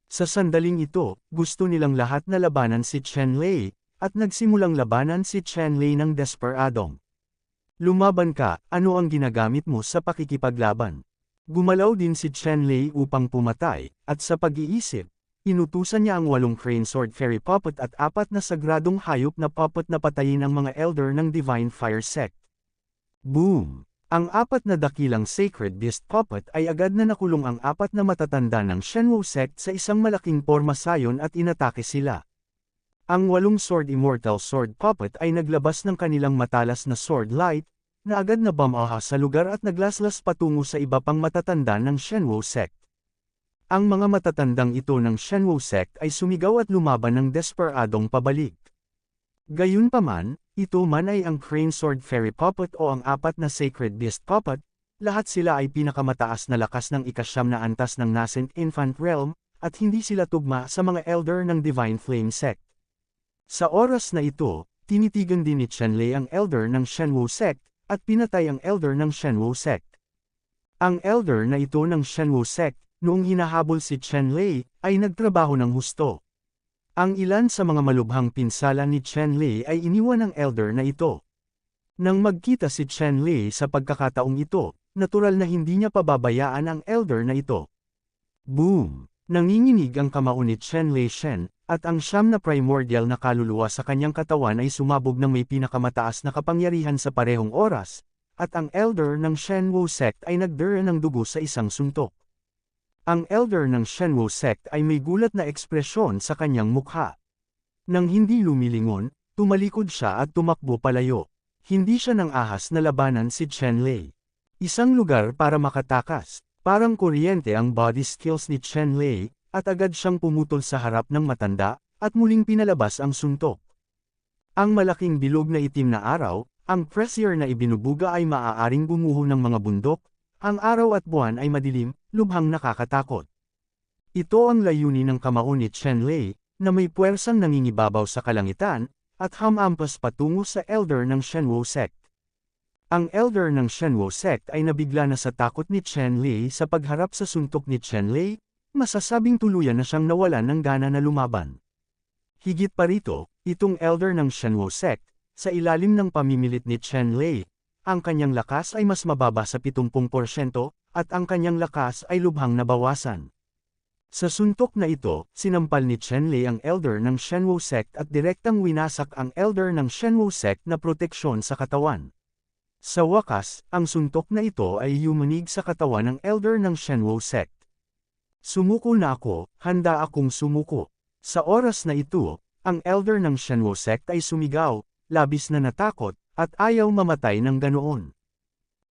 Speaker 1: Sa sandaling ito, gusto nilang lahat na labanan si Chen Lei, at nagsimulang labanan si Chen Lei ng desperadong. Lumaban ka, ano ang ginagamit mo sa pakikipaglaban? Gumalaw din si Chen Lei upang pumatay, at sa pag-iisip, inutusan niya ang 8 Crane Sword Fairy Puppet at 4 na sagradong hayop na puppet na patayin ang mga elder ng Divine Fire Sect. Boom! Ang 4 na dakilang Sacred Beast Puppet ay agad na nakulong ang 4 na matatanda ng Shenwu Sect sa isang malaking pormasayon at inatake sila. Ang 8 Sword Immortal Sword Puppet ay naglabas ng kanilang matalas na Sword Light, na agad na bumaha sa lugar at naglaslas patungo sa iba pang matatanda ng Shenwu Sect. Ang mga matatandang ito ng Shenwu Sect ay sumigaw at lumaban ng desperadong pabalik. Gayunpaman, ito man ay ang Crane Sword Fairy Puppet o ang 4 na Sacred Beast Puppet, lahat sila ay pinakamataas na lakas ng ika-9 na antas ng Nascent Infant Realm, at hindi sila tugma sa mga elder ng Divine Flame Sect. Sa oras na ito, tinitigan din ni Chen Lei ang elder ng Shenwu Sect, at pinatay ang elder ng Shenwu Sect. Ang elder na ito ng Shenwu Sect, noong hinahabol si Chen Lei, ay nagtrabaho ng husto. Ang ilan sa mga malubhang pinsala ni Chen Lei ay iniwan ng elder na ito. Nang magkita si Chen Lei sa pagkakataong ito, natural na hindi niya pababayaan ang elder na ito. Boom! Nanginginig ang kamao ni Chen Lei Shen, at ang 9 na primordial na kaluluwa sa kanyang katawan ay sumabog ng may pinakamataas na kapangyarihan sa parehong oras, at ang elder ng Shenwu Sect ay nagdura ng dugo sa isang suntok. Ang elder ng Shenwu Sect ay may gulat na ekspresyon sa kanyang mukha. Nang hindi lumilingon, tumalikod siya at tumakbo palayo. Hindi siya nang ahas na labanan si Chen Lei. Isang lugar para makatakas. Parang kuryente ang body skills ni Chen Lei, at agad siyang pumutol sa harap ng matanda, at muling pinalabas ang suntok. Ang malaking bilog na itim na araw, ang pressure na ibinubuga ay maaaring gumuho ng mga bundok, ang araw at buwan ay madilim, lubhang nakakatakot. Ito ang layunin ng kamao ni Chen Lei, na may puwersang nangingibabaw sa kalangitan, at hamampas patungo sa elder ng Shenwu sect. Ang elder ng Shenwu sect ay nabigla na sa takot ni Chen Lei sa pagharap sa suntok ni Chen Lei, masasabing tuluyan na siyang nawalan ng gana na lumaban. Higit pa rito, itong elder ng Shenwu sect, sa ilalim ng pamimilit ni Chen Lei, ang kanyang lakas ay mas mababa sa 70% at ang kanyang lakas ay lubhang nabawasan. Sa suntok na ito, sinampal ni Chen Lei ang elder ng Shenwu sect at direktang winasak ang elder ng Shenwu sect na proteksyon sa katawan. Sa wakas, ang suntok na ito ay yumanig sa katawan ng elder ng Shenwu sect. Sumuko na ako, handa akong sumuko. Sa oras na ito, ang elder ng Shenwu sect ay sumigaw, labis na natakot, at ayaw mamatay ng ganoon.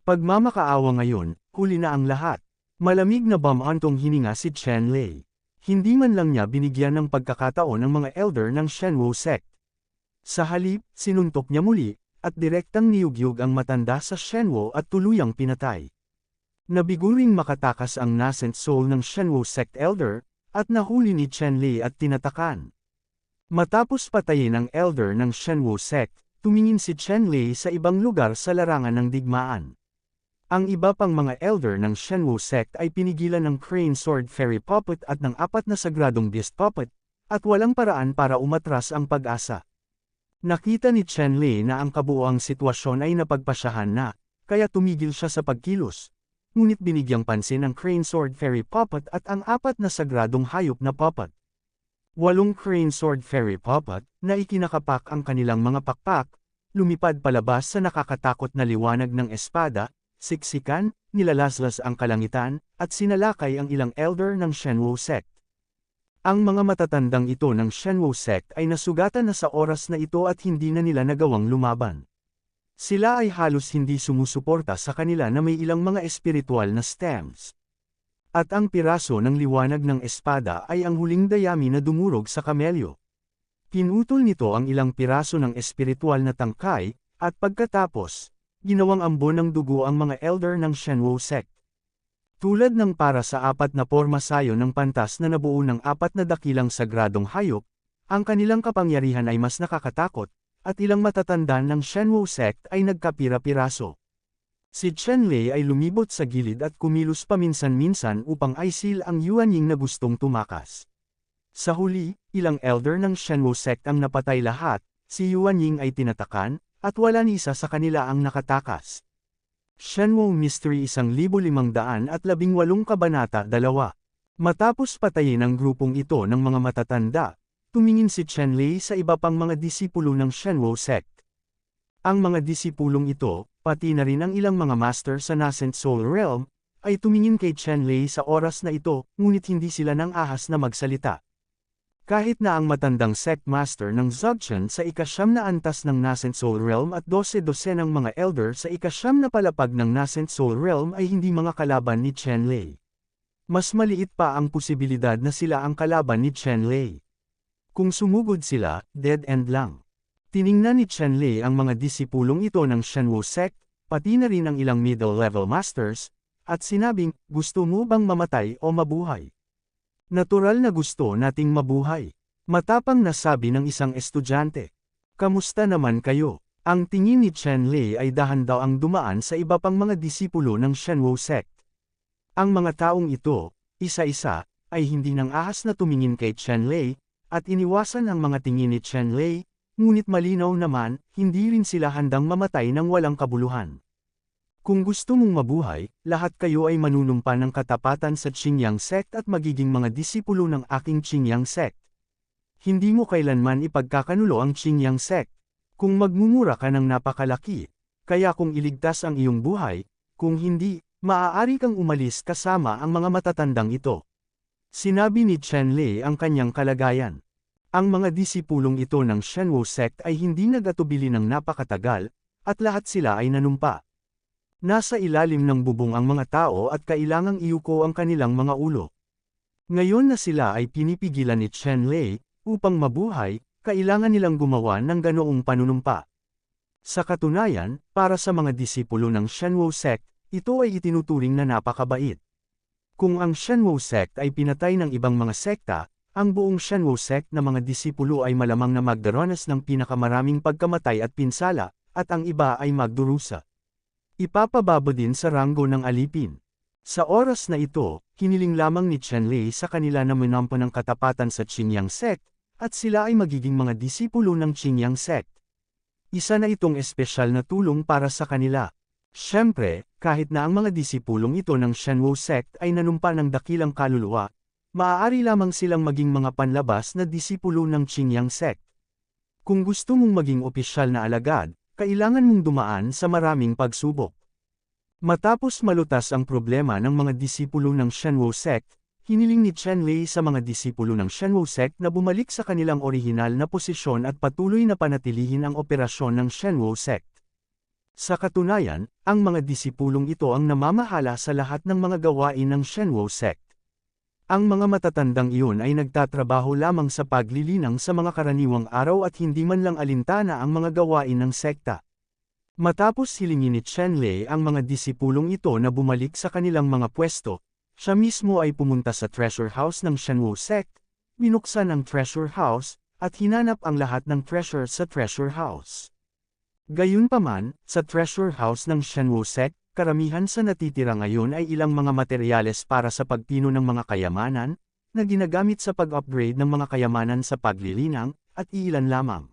Speaker 1: Pagmamakaawa ngayon, huli na ang lahat. Malamig na bamantong hininga si Chen Lei. Hindi man lang niya binigyan ng pagkakataon ng mga elder ng Shenwu sect. Sa halip, sinuntok niya muli, at direktang niyugyug ang matanda sa Shenwu at tuluyang pinatay. Nabiguring makatakas ang nascent soul ng Shenwu sect elder, at nahuli ni Chen Lei at tinatakan. Matapos patayin ang elder ng Shenwu sect, tumingin si Chen Lei sa ibang lugar sa larangan ng digmaan. Ang iba pang mga elder ng Shenwu sect ay pinigilan ng Crane Sword Fairy Puppet at ng 4 na sagradong Beast Puppet, at walang paraan para umatras ang pag-asa. Nakita ni Chen Lei na ang kabuoang sitwasyon ay napagpasyahan na, kaya tumigil siya sa pagkilos. Ngunit binigyang pansin ang Crane Sword Fairy Puppet at ang 4 na sagradong hayop na puppet. 8 Crane Sword Fairy Puppet, na ikinakapak ang kanilang mga pakpak, lumipad palabas sa nakakatakot na liwanag ng espada, siksikan, nilalaslas ang kalangitan, at sinalakay ang ilang elder ng Shenwu sect. Ang mga matatandang ito ng Shenwu sect ay nasugatan na sa oras na ito at hindi na nila nagawang lumaban. Sila ay halos hindi sumusuporta sa kanila na may ilang mga espiritual na stems. At ang piraso ng liwanag ng espada ay ang huling dayami na dumurog sa kamelyo. Pinutol nito ang ilang piraso ng espiritual na tangkay, at pagkatapos, ginawang ambon ng dugo ang mga elder ng Shenwu sect. Tulad ng para sa 4 na pormasayo ng pantas na nabuo ng 4 na dakilang sagradong hayop, ang kanilang kapangyarihan ay mas nakakatakot, at ilang matatanda ng Shenwu sect ay nagkapira-piraso. Si Chen Lei ay lumibot sa gilid at kumilos paminsan-minsan upang aisil ang Yuanying na gustong tumakas. Sa huli, ilang elder ng Shenwu sect ang napatay lahat, si Yuanying ay tinatakan, at wala ni isa sa kanila ang nakatakas. Shenwu Mystery 1518 Kabanata 2. Matapos patayin ang grupong ito ng mga matatanda, tumingin si Chen Lei sa iba pang mga disipulo ng Shenwu sect. Ang mga disipulong ito, pati na rin ang ilang mga master sa Nascent Soul Realm, ay tumingin kay Chen Lei sa oras na ito, ngunit hindi sila nang ahas na magsalita. Kahit na ang matandang sect master ng Dzogchen sa ika-9 na antas ng Nascent Soul Realm at 12 ng mga elder sa ika-9 na palapag ng Nascent Soul Realm ay hindi mga kalaban ni Chen Lei. Mas maliit pa ang posibilidad na sila ang kalaban ni Chen Lei. Kung sumugod sila, dead end lang. Tiningnan ni Chen Lei ang mga disipulong ito ng Shenwu sect, pati na rin ang ilang middle-level masters, at sinabing, gusto mo bang mamatay o mabuhay? Natural na gusto nating mabuhay. Matapang na sabi ng isang estudyante. Kamusta naman kayo? Ang tingin ni Chen Lei ay dahan-daw ang dumaan sa iba pang mga disipulo ng Shenwu sect. Ang mga taong ito, isa-isa, ay hindi nang ahas na tumingin kay Chen Lei, at iniwasan ang mga tingin ni Chen Lei, ngunit malinaw naman, hindi rin sila handang mamatay ng walang kabuluhan. Kung gusto mong mabuhay, lahat kayo ay manunumpa ng katapatan sa Qingyang sect at magiging mga disipulo ng aking Qingyang sect. Hindi mo kailanman ipagkakanulo ang Qingyang sect. Kung magmumura ka ng napakalaki, kaya kung iligtas ang iyong buhay, kung hindi, maaari kang umalis kasama ang mga matatandang ito. Sinabi ni Chen Lei ang kanyang kalagayan. Ang mga disipulong ito ng Shenwu sect ay hindi nagatubili ng napakatagal, at lahat sila ay nanumpa. Nasa ilalim ng bubong ang mga tao at kailangang iuko ang kanilang mga ulo. Ngayon na sila ay pinipigilan ni Chen Lei, upang mabuhay, kailangan nilang gumawa ng ganoong panunumpa. Sa katunayan, para sa mga disipulo ng Shenwu sect, ito ay itinuturing na napakabait. Kung ang Shenwu sect ay pinatay ng ibang mga sekta, ang buong Shenwu sect na mga disipulo ay malamang na magdaranas ng pinakamaraming pagkamatay at pinsala, at ang iba ay magdurusa. Ipapababa din sa ranggo ng alipin. Sa oras na ito, hiniling lamang ni Chen Lei sa kanila na manampo ng katapatan sa Qingyang sect, at sila ay magiging mga disipulo ng Qingyang sect. Isa na itong espesyal na tulong para sa kanila. Siyempre, kahit na ang mga disipulong ito ng Shenwu sect ay nanumpa ng dakilang kaluluwa, maaari lamang silang maging mga panlabas na disipulo ng Qingyang sect. Kung gusto mong maging opisyal na alagad, kailangan mong dumaan sa maraming pagsubok. Matapos malutas ang problema ng mga disipulo ng Shenwu sect, hiniling ni Chen Lei sa mga disipulo ng Shenwu sect na bumalik sa kanilang orihinal na posisyon at patuloy na panatilihin ang operasyon ng Shenwu sect. Sa katunayan, ang mga disipulong ito ang namamahala sa lahat ng mga gawain ng Shenwu sect. Ang mga matatandang iyon ay nagtatrabaho lamang sa paglilinang sa mga karaniwang araw at hindi man lang alintana ang mga gawain ng sekta. Matapos hilingin ni Chen Lei ang mga disipulong ito na bumalik sa kanilang mga pwesto, siya mismo ay pumunta sa treasure house ng Shenwu sect, binuksan ang treasure house, at hinanap ang lahat ng treasure sa treasure house. Gayunpaman, sa treasure house ng Shenwu sect, karamihan sa natitira ngayon ay ilang mga materyales para sa pagpino ng mga kayamanan, na ginagamit sa pag-upgrade ng mga kayamanan sa paglilinang, at iilan lamang.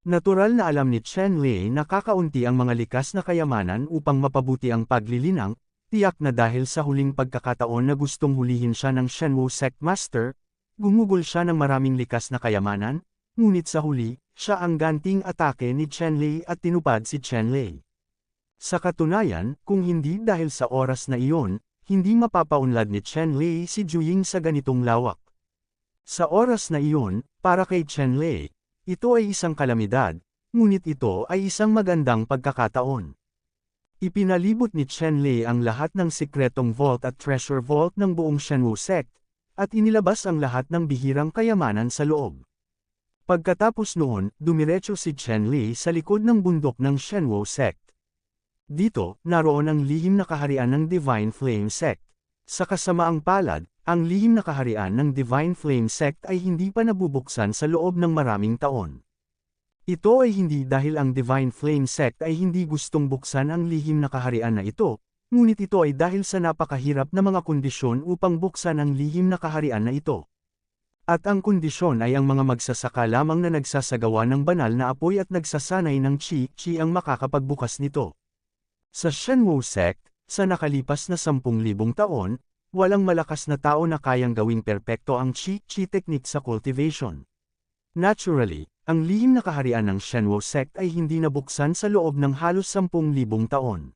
Speaker 1: Natural na alam ni Chen Lei na kakaunti ang mga likas na kayamanan upang mapabuti ang paglilinang, tiyak na dahil sa huling pagkakataon na gustong hulihin siya ng Shenwu sect master, gumugol siya ng maraming likas na kayamanan, ngunit sa huli, siya ang ganting atake ni Chen Lei at tinupad si Chen Lei. Sa katunayan, kung hindi dahil sa oras na iyon, hindi mapapaunlad ni Chen Lei si Juying sa ganitong lawak. Sa oras na iyon, para kay Chen Lei, ito ay isang kalamidad, ngunit ito ay isang magandang pagkakataon. Ipinalibot ni Chen Lei ang lahat ng sikretong vault at treasure vault ng buong Shenwu sect, at inilabas ang lahat ng bihirang kayamanan sa loob. Pagkatapos noon, dumiretso si Chen Lei sa likod ng bundok ng Shenwu sect. Dito, naroon ang lihim na kaharian ng Divine Flame sect. Sa kasamaang palad, ang lihim na kaharian ng Divine Flame sect ay hindi pa nabubuksan sa loob ng maraming taon. Ito ay hindi dahil ang Divine Flame sect ay hindi gustong buksan ang lihim na kaharian na ito, ngunit ito ay dahil sa napakahirap na mga kondisyon upang buksan ang lihim na kaharian na ito. At ang kondisyon ay ang mga magsasaka lamang na nagsasagawa ng banal na apoy at nagsasanay ng Qi ang makakapagbukas nito. Sa Shenwu sect, sa nakalipas na 10,000 taon, walang malakas na tao na kayang gawing perpekto ang Qi technique sa cultivation. Naturally, ang lihim na kaharian ng Shenwu sect ay hindi nabuksan sa loob ng halos 10,000 taon.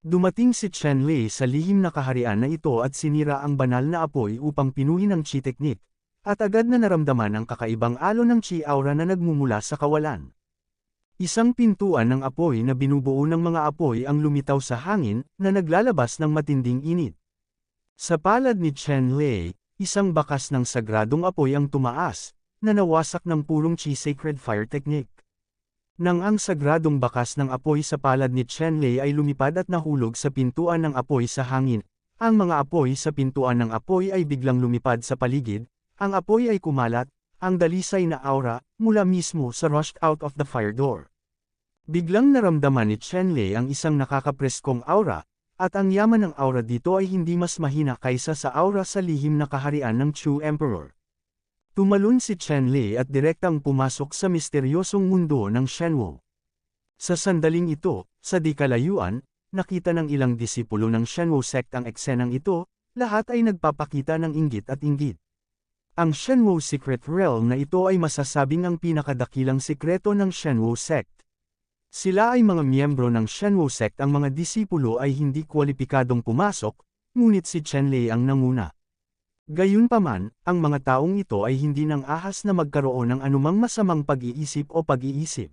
Speaker 1: Dumating si Chen Lei sa lihim na kaharian na ito at sinira ang banal na apoy upang pinuhin ang Qi technique, at agad na naramdaman ang kakaibang alon ng Qi aura na nagmumula sa kawalan. Isang pintuan ng apoy na binubuo ng mga apoy ang lumitaw sa hangin na naglalabas ng matinding init. Sa palad ni Chen Lei, isang bakas ng sagradong apoy ang tumaas, na nawasak ng purong Qi Sacred Fire Technique. Nang ang sagradong bakas ng apoy sa palad ni Chen Lei ay lumipad at nahulog sa pintuan ng apoy sa hangin, ang mga apoy sa pintuan ng apoy ay biglang lumipad sa paligid, ang apoy ay kumalat, ang dalisay na aura, mula mismo sa rushed out of the fire door. Biglang naramdaman ni Chen Lei ang isang nakakapreskong aura, at ang yaman ng aura dito ay hindi mas mahina kaysa sa aura sa lihim na kaharian ng Chu Emperor. Tumalon si Chen Lei at direktang pumasok sa misteryosong mundo ng Shenwu. Sa sandaling ito, sa di kalayuan, nakita ng ilang disipulo ng Shenwu sect ang eksenang ito, lahat ay nagpapakita ng inggit at inggit. Ang Shenwu Secret Realm na ito ay masasabing ang pinakadakilang sikreto ng Shenwu sect. Sila ay mga miyembro ng Shenwu sect, ang mga disipulo ay hindi kwalipikadong pumasok, ngunit si Chen Lei ang nanguna. Gayunpaman, ang mga taong ito ay hindi nang ahas na magkaroon ng anumang masamang pag-iisip o pag-iisip.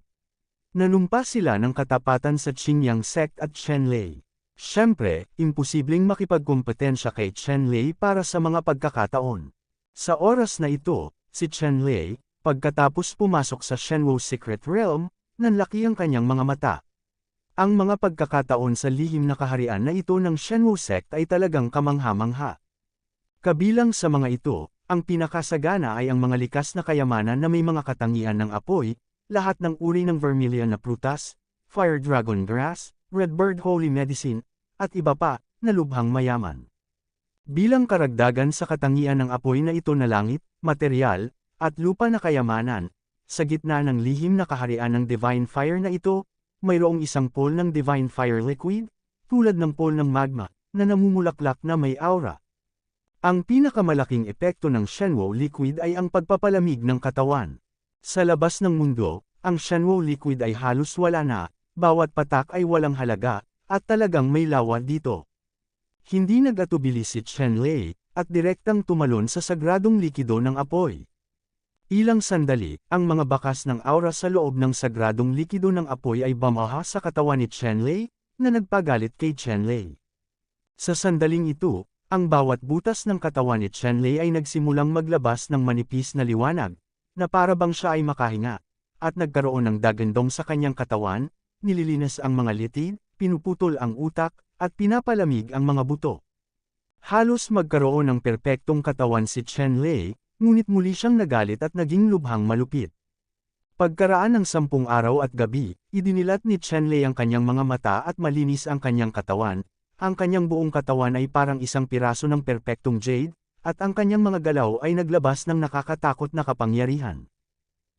Speaker 1: Nanumpa sila ng katapatan sa Qingyang sect at Chen Lei. Siyempre, imposibleng makipagkompetensya kay Chen Lei para sa mga pagkakataon. Sa oras na ito, si Chen Lei, pagkatapos pumasok sa Shenwu Secret Realm, nanlaki ang kanyang mga mata. Ang mga pagkakataon sa lihim na kaharian na ito ng Shenwu sect ay talagang kamangha-mangha. Kabilang sa mga ito, ang pinakasagana ay ang mga likas na kayamanan na may mga katangian ng apoy, lahat ng uri ng vermilion na prutas, fire dragon grass, red bird holy medicine, at iba pa, na lubhang mayaman. Bilang karagdagan sa katangian ng apoy na ito na langit, materyal, at lupa na kayamanan, sa gitna ng lihim na kaharian ng divine fire na ito, mayroong isang pool ng divine fire liquid, tulad ng pool ng magma, na namumulaklak na may aura. Ang pinakamalaking epekto ng Shenwu liquid ay ang pagpapalamig ng katawan. Sa labas ng mundo, ang Shenwu liquid ay halos wala na, bawat patak ay walang halaga, at talagang may lawa dito. Hindi nag-atubili si Chen Lei, at direktang tumalon sa sagradong likido ng apoy. Ilang sandali, ang mga bakas ng aura sa loob ng sagradong likido ng apoy ay bumaha sa katawan ni Chen Lei, na nagpagalit kay Chen Lei. Sa sandaling ito, ang bawat butas ng katawan ni Chen Lei ay nagsimulang maglabas ng manipis na liwanag, na para bang siya ay makahinga, at nagkaroon ng dagandong sa kanyang katawan, nililinis ang mga litid, pinuputol ang utak, at pinapalamig ang mga buto. Halos magkaroon ng perpektong katawan si Chen Lei, ngunit muli siyang nagalit at naging lubhang malupit. Pagkaraan ng 10 araw at gabi, idinilat ni Chen Lei ang kanyang mga mata at malinis ang kanyang katawan. Ang kanyang buong katawan ay parang isang piraso ng perpektong jade, at ang kanyang mga galaw ay naglabas ng nakakatakot na kapangyarihan.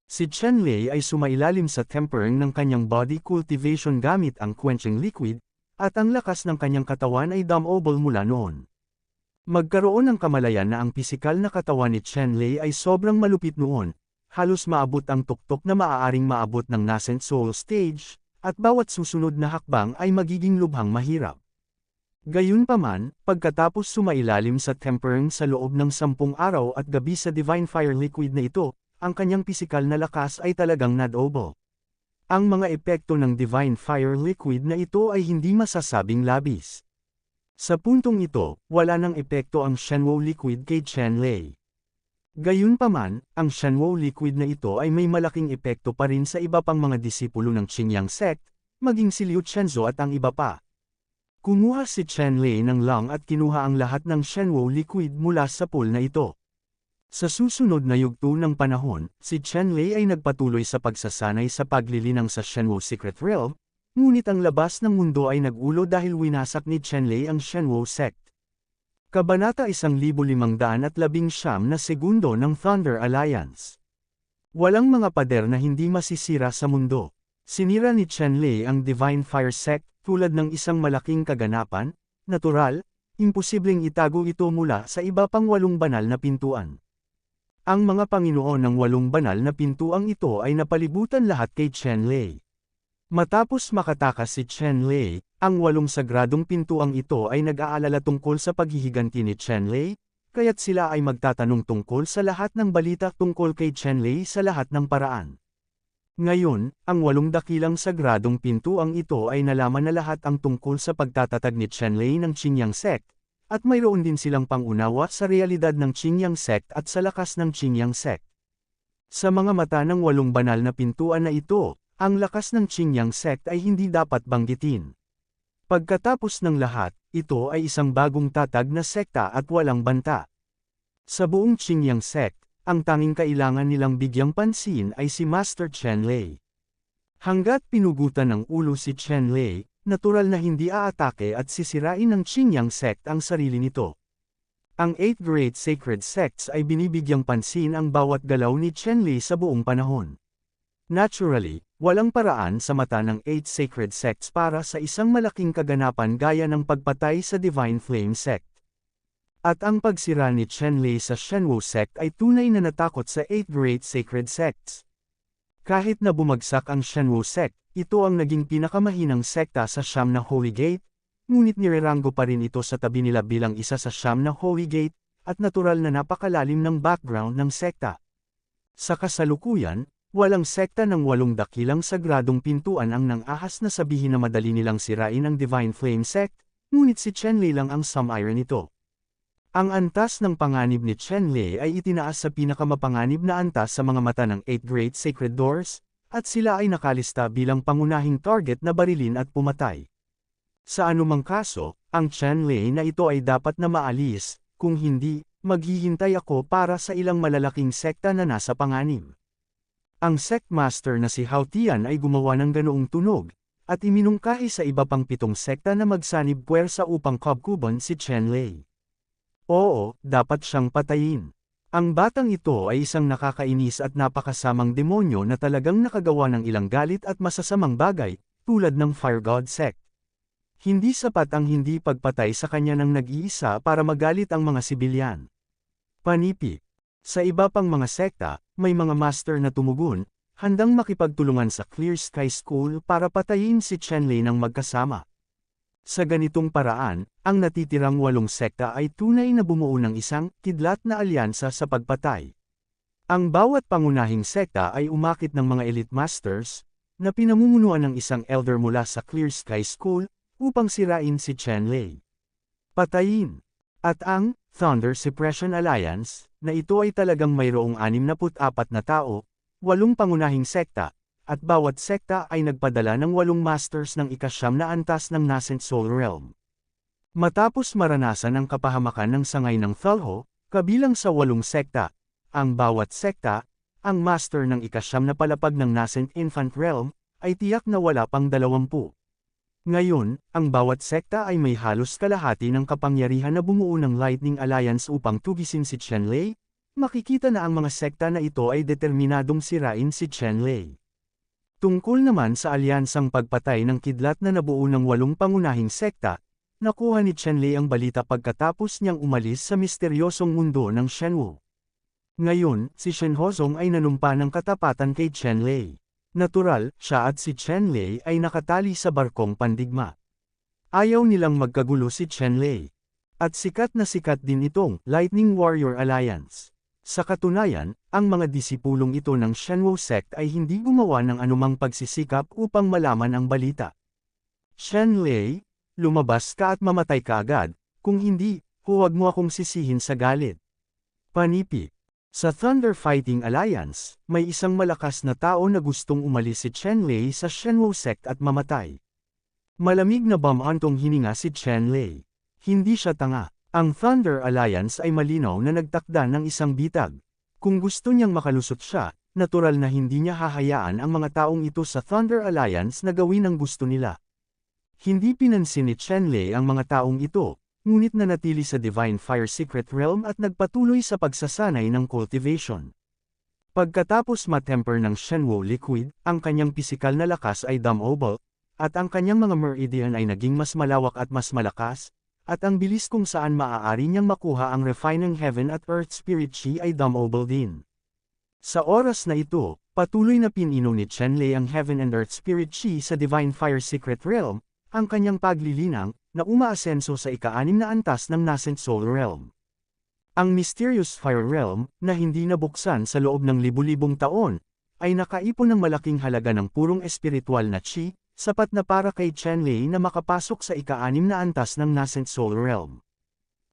Speaker 1: Si Chen Lei ay sumailalim sa tempering ng kanyang body cultivation gamit ang quenching liquid, at ang lakas ng kanyang katawan ay damobol mula noon. Magkaroon ng kamalayan na ang pisikal na katawan ni Chen Lei ay sobrang malupit noon, halos maabot ang tuktok na maaaring maabot ng nascent soul stage, at bawat susunod na hakbang ay magiging lubhang mahirap. Gayunpaman, pagkatapos sumailalim sa tempering sa loob ng 10 araw at gabi sa divine fire liquid na ito, ang kanyang pisikal na lakas ay talagang nadobo. Ang mga epekto ng divine fire liquid na ito ay hindi masasabing labis. Sa puntong ito, wala nang epekto ang Shenwu liquid kay Chen Lei. Gayunpaman, ang Shenwu liquid na ito ay may malaking epekto pa rin sa iba pang mga disipulo ng Qingyang sect, maging si Liu Chenzo at ang iba pa. Kumuha si Chen Lei ng lang at kinuha ang lahat ng Shenwu liquid mula sa pool na ito. Sa susunod na yugto ng panahon, si Chen Lei ay nagpatuloy sa pagsasanay sa paglilinang sa Shenwu Secret Realm, ngunit ang labas ng mundo ay nag-ulo dahil winasak ni Chen Lei ang Shenwu sect. Kabanata 1519 na segundo ng Thunder Alliance. Walang mga pader na hindi masisira sa mundo. Sinira ni Chen Lei ang Divine Fire sect tulad ng isang malaking kaganapan, natural, imposibleng itago ito mula sa iba pang 8 banal na pintuan. Ang mga Panginoon ng 8 banal na pintuang ito ay napalibutan lahat kay Chen Lei. Matapos makatakas si Chen Lei, ang 8 sagradong pintuang ito ay nag-aalala tungkol sa paghihiganti ni Chen Lei, kaya't sila ay magtatanong tungkol sa lahat ng balita tungkol kay Chen Lei sa lahat ng paraan. Ngayon, ang 8 dakilang sagradong pintuang ito ay nalaman na lahat ang tungkol sa pagtatatag ni Chen Lei ng Qingyang sect, at mayroon din silang pangunawa sa realidad ng Qingyang sect at sa lakas ng Qingyang sect. Sa mga mata ng 8 banal na pintuan na ito, ang lakas ng Qingyang sect ay hindi dapat banggitin. Pagkatapos ng lahat, ito ay isang bagong tatag na sekta at walang banta. Sa buong Qingyang sect, ang tanging kailangan nilang bigyang pansin ay si Master Chen Lei. Hanggat pinugutan ng ulo si Chen Lei, natural na hindi aatake at sisirain ng Qingyang sect ang sarili nito. Ang 8 Great Sacred Sects ay binibigyang pansin ang bawat galaw ni Chen Lei sa buong panahon. Naturally, walang paraan sa mata ng 8 sacred sects para sa isang malaking kaganapan gaya ng pagpatay sa Divine Flame sect. At ang pagsira ni Chen Lei sa Shenwu sect ay tunay na natakot sa 8 great sacred sects. Kahit na bumagsak ang Shenwu sect, ito ang naging pinakamahinang sekta sa Siyam na Holy Gate, ngunit nireranggo pa rin ito sa tabi nila bilang isa sa Siyam na Holy Gate, at natural na napakalalim ng background ng sekta. Sa kasalukuyan, walang sekta ng 8 dakilang sagradong pintuan ang nang-ahas na sabihin na madali nilang sirain ang Divine Flame sect, ngunit si Chen Lei lang ang sumairon nito. Ang antas ng panganib ni Chen Lei ay itinaas sa pinakamapanganib na antas sa mga mata ng 8 Great Sacred Doors, at sila ay nakalista bilang pangunahing target na barilin at pumatay. Sa anumang kaso, ang Chen-Lei na ito ay dapat na maalis, kung hindi, maghihintay ako para sa ilang malalaking sekta na nasa panganib. Ang sect master na si Hao Tian ay gumawa ng ganoong tunog, at iminungkahi sa iba pang 7 sekta na magsanib puwersa upang kabkuban si Chen-Lei. Oo, dapat siyang patayin. Ang batang ito ay isang nakakainis at napakasamang demonyo na talagang nakagawa ng ilang galit at masasamang bagay, tulad ng Fire God sect. Hindi sapat ang hindi pagpatay sa kanya ng nag-iisa para magalit ang mga sibilyan. Panipik. Sa iba pang mga sekta, may mga master na tumugon, handang makipagtulungan sa Clear Sky School para patayin si Chen-Lei ng magkasama. Sa ganitong paraan, ang natitirang 8 sekta ay tunay na bumuo ng isang kidlat na alyansa sa pagpatay. Ang bawat pangunahing sekta ay umakit ng mga elite masters, na pinamumunuan ng isang elder mula sa Clear Sky School, upang sirain si Chen-Lei. Patayin. At ang Thunder Suppression Alliance, na ito ay talagang mayroong 64 na tao, 8 pangunahing sekta, at bawat sekta ay nagpadala ng 8 masters ng ika-9 na antas ng Nascent Soul Realm. Matapos maranasan ang kapahamakan ng sangay ng Thalho, kabilang sa 8 sekta, ang bawat sekta, ang master ng ika-9 na palapag ng Nascent Infant Realm, ay tiyak na wala pang 20. Ngayon, ang bawat sekta ay may halos kalahati ng kapangyarihan na bumuo ng Lightning Alliance upang tugisin si Chen-Lei. Makikita na ang mga sekta na ito ay determinadong sirain si Chen-Lei. Tungkol naman sa alyansang pagpatay ng kidlat na nabuo ng 8 pangunahing sekta, nakuha ni Chen-Lei ang balita pagkatapos niyang umalis sa misteryosong mundo ng Shenwu. Ngayon, si Shen Hozong ay nanumpa ng katapatan kay Chen-Lei. Natural, siya at si Chen-Lei ay nakatali sa barkong pandigma. Ayaw nilang magkagulo si Chen-Lei. At sikat na sikat din itong Lightning Warrior Alliance. Sa katunayan, ang mga disipulong ito ng Shenwu sect ay hindi gumawa ng anumang pagsisikap upang malaman ang balita. Chen-Lei, lumabas ka at mamatay ka agad, kung hindi, huwag mo akong sisihin sa galit. Panipik. Sa Thunder Fighting Alliance, may isang malakas na tao na gustong umalis si Chen-Lei sa Shenwu sect at mamatay. Malamig na bamantong hininga si Chen-Lei. Hindi siya tanga. Ang Thunder Alliance ay malinaw na nagtakda ng isang bitag. Kung gusto niyang makalusot siya, natural na hindi niya hahayaan ang mga taong ito sa Thunder Alliance na gawin ang gusto nila. Hindi pinansin ni Chen-Lei ang mga taong ito, ngunit nanatili sa Divine Fire Secret Realm at nagpatuloy sa pagsasanay ng cultivation. Pagkatapos matemper ng Shenwu Liquid, ang kanyang pisikal na lakas ay dumb-oble, at ang kanyang mga meridian ay naging mas malawak at mas malakas, at ang bilis kung saan maaari niyang makuha ang refining Heaven at Earth Spirit Chi ay dumb-oble din. Sa oras na ito, patuloy na pinino ni Chen-Lei ang Heaven and Earth Spirit Chi sa Divine Fire Secret Realm, ang kanyang paglilinang, na umaasenso sa ika-6 na antas ng Nascent Soul Realm. Ang Mysterious Fire Realm, na hindi nabuksan sa loob ng libu-libong taon, ay nakaipon ng malaking halaga ng purong espiritual na chi, sapat na para kay Chen-Lei na makapasok sa ika-6 na antas ng Nascent Soul Realm.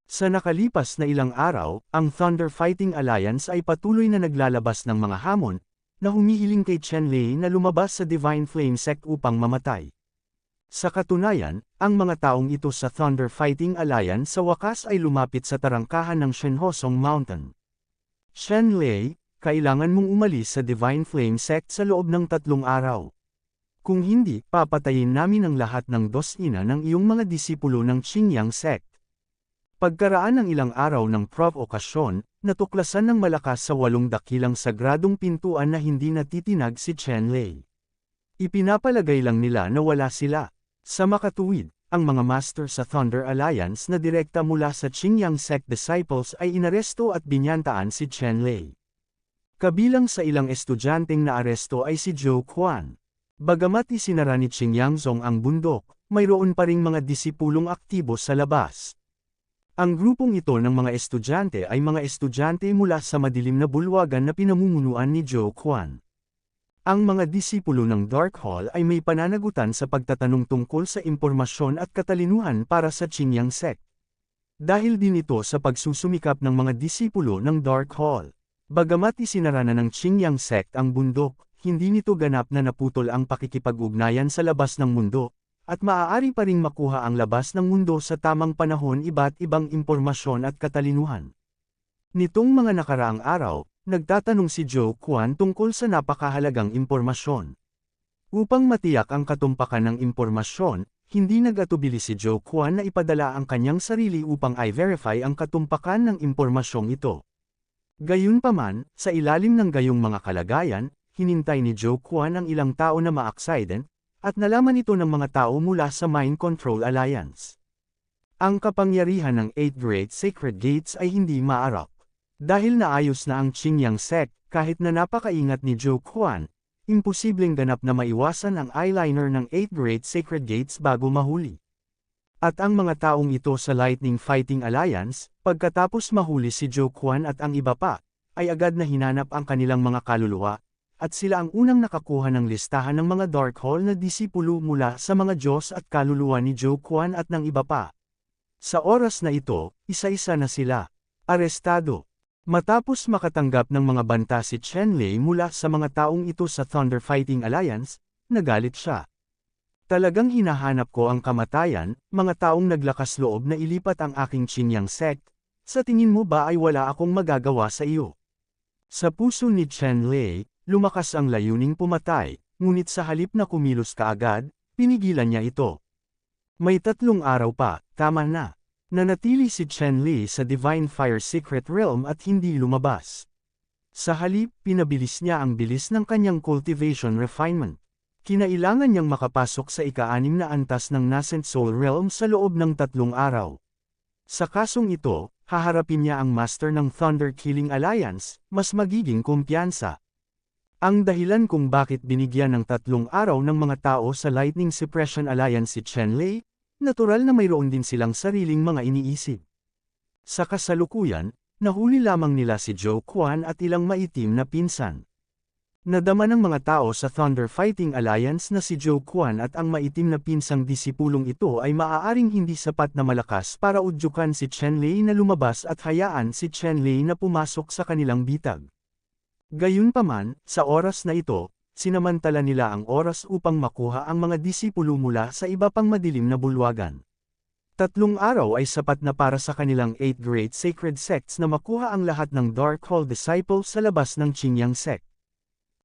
Speaker 1: Sa nakalipas na ilang araw, ang Thunder Fighting Alliance ay patuloy na naglalabas ng mga hamon, na humihiling kay Chen-Lei na lumabas sa Divine Flame Sect upang mamatay. Sa katunayan, ang mga taong ito sa Thunder Fighting Alliance sa wakas ay lumapit sa tarangkahan ng Shenhosong Mountain. Chen-Lei, kailangan mong umalis sa Divine Flame Sect sa loob ng 3 araw. Kung hindi, papatayin namin ang lahat ng 2 ng iyong mga disipulo ng Qingyang Sect. Pagkaraan ng ilang araw ng provokasyon, natuklasan ng malakas sa 8 dakilang sagradong pintuan na hindi natitinag si Chen-Lei. Ipinapalagay lang nila na wala sila. Sa makatuwid, ang mga master sa Thunder Alliance na direkta mula sa Qingyang Sect disciples ay inaresto at binyantaan si Chen-Lei. Kabilang sa ilang estudyanteng na aresto ay si Zhou Quan. Bagamat isinara ni Qingyang Zong ang bundok, mayroon pa ring mga disipulong aktibo sa labas. Ang grupong ito ng mga estudyante ay mga estudyante mula sa madilim na bulwagan na pinamumunuan ni Zhou Quan. Ang mga disipulo ng Dark Hall ay may pananagutan sa pagtatanong tungkol sa impormasyon at katalinuhan para sa Qingyang Sect. Dahil din ito sa pagsusumikap ng mga disipulo ng Dark Hall. Bagamat isinara na ng Qingyang Sect ang bundok, hindi nito ganap na naputol ang pakikipag-ugnayan sa labas ng mundo, at maaari pa ring makuha ang labas ng mundo sa tamang panahon iba't ibang impormasyon at katalinuhan. Nitong mga nakaraang araw, nagtatanong si Joe Kwan tungkol sa napakahalagang impormasyon. Upang matiyak ang katumpakan ng impormasyon, hindi nag-atubili si Joe Kwan na ipadala ang kanyang sarili upang i-verify ang katumpakan ng impormasyong ito. Gayunpaman, sa ilalim ng gayong mga kalagayan, hinintay ni Joe Kwan ang ilang tao na ma-accident, at nalaman ito ng mga tao mula sa Mind Control Alliance. Ang kapangyarihan ng 8 Great Sacred Gates ay hindi maarap. Dahil naayos na ang Qingyang sect, kahit na napakaingat ni Joe Kwan, imposibleng ganap na maiwasan ang eyeliner ng 8 Great Sacred Gates bago mahuli. At ang mga taong ito sa Lightning Fighting Alliance, pagkatapos mahuli si Joe Kwan at ang iba pa, ay agad na hinanap ang kanilang mga kaluluwa, at sila ang unang nakakuha ng listahan ng mga Darkhold na disipulo mula sa mga Diyos at kaluluwa ni Joe Kwan at ng iba pa. Sa oras na ito, isa-isa na sila arestado. Matapos makatanggap ng mga banta si Chen Lei mula sa mga taong ito sa Thunder Fighting Alliance, nagalit siya. Talagang hinahanap ko ang kamatayan, mga taong naglakas loob na ilipat ang aking Qingyang sect, sa tingin mo ba ay wala akong magagawa sa iyo? Sa puso ni Chen Lei, lumakas ang layuning pumatay, ngunit sa halip na kumilos kaagad, pinigilan niya ito. May 3 araw pa, tama na. Nanatili si Chen Lei sa Divine Fire Secret Realm at hindi lumabas. Sa halip, pinabilis niya ang bilis ng kanyang cultivation refinement. Kinailangan niyang makapasok sa ika-6 na antas ng Nascent Soul Realm sa loob ng 3 araw. Sa kasong ito, haharapin niya ang Master ng Thunder Killing Alliance, mas magiging kumpiyansa. Ang dahilan kung bakit binigyan ng 3 araw ng mga tao sa Lightning Suppression Alliance si Chen Lei, natural na mayroon din silang sariling mga iniisip. Sa kasalukuyan, nahuli lamang nila si Joe Kwan at ilang maitim na pinsan. Nadama ng mga tao sa Thunder Fighting Alliance na si Joe Kwan at ang maitim na pinsang disipulong ito ay maaaring hindi sapat na malakas para udyukan si Chen Lei na lumabas at hayaan si Chen Lei na pumasok sa kanilang bitag. Gayunpaman, sa oras na ito, sinamantala nila ang oras upang makuha ang mga disipulo mula sa iba pang madilim na bulwagan. 3 araw ay sapat na para sa kanilang 8 Great Sacred Sects na makuha ang lahat ng Darkhold Disciples sa labas ng Qingyang sect.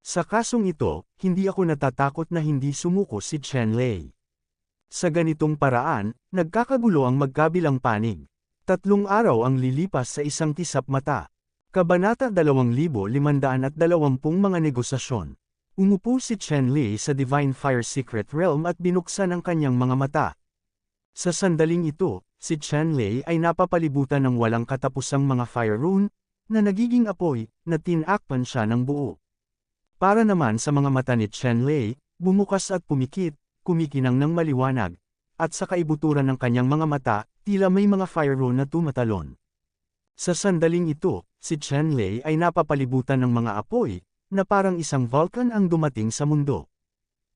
Speaker 1: Sa kasong ito, hindi ako natatakot na hindi sumuko si Chen Lei. Sa ganitong paraan, nagkakagulo ang magkabilang panig. 3 araw ang lilipas sa isang tisap mata. Kabanata 2520 mga negosasyon. Umupo si Chen Lei sa Divine Fire Secret Realm at binuksan ang kanyang mga mata. Sa sandaling ito, si Chen Lei ay napapalibutan ng walang katapusang mga fire rune, na nagiging apoy, na tinakpan siya ng buo. Para naman sa mga mata ni Chen Lei, bumukas at pumikit, kumikinang ng maliwanag, at sa kaibuturan ng kanyang mga mata, tila may mga fire rune na tumatalon. Sa sandaling ito, si Chen Lei ay napapalibutan ng mga apoy, na parang isang volcan ang dumating sa mundo.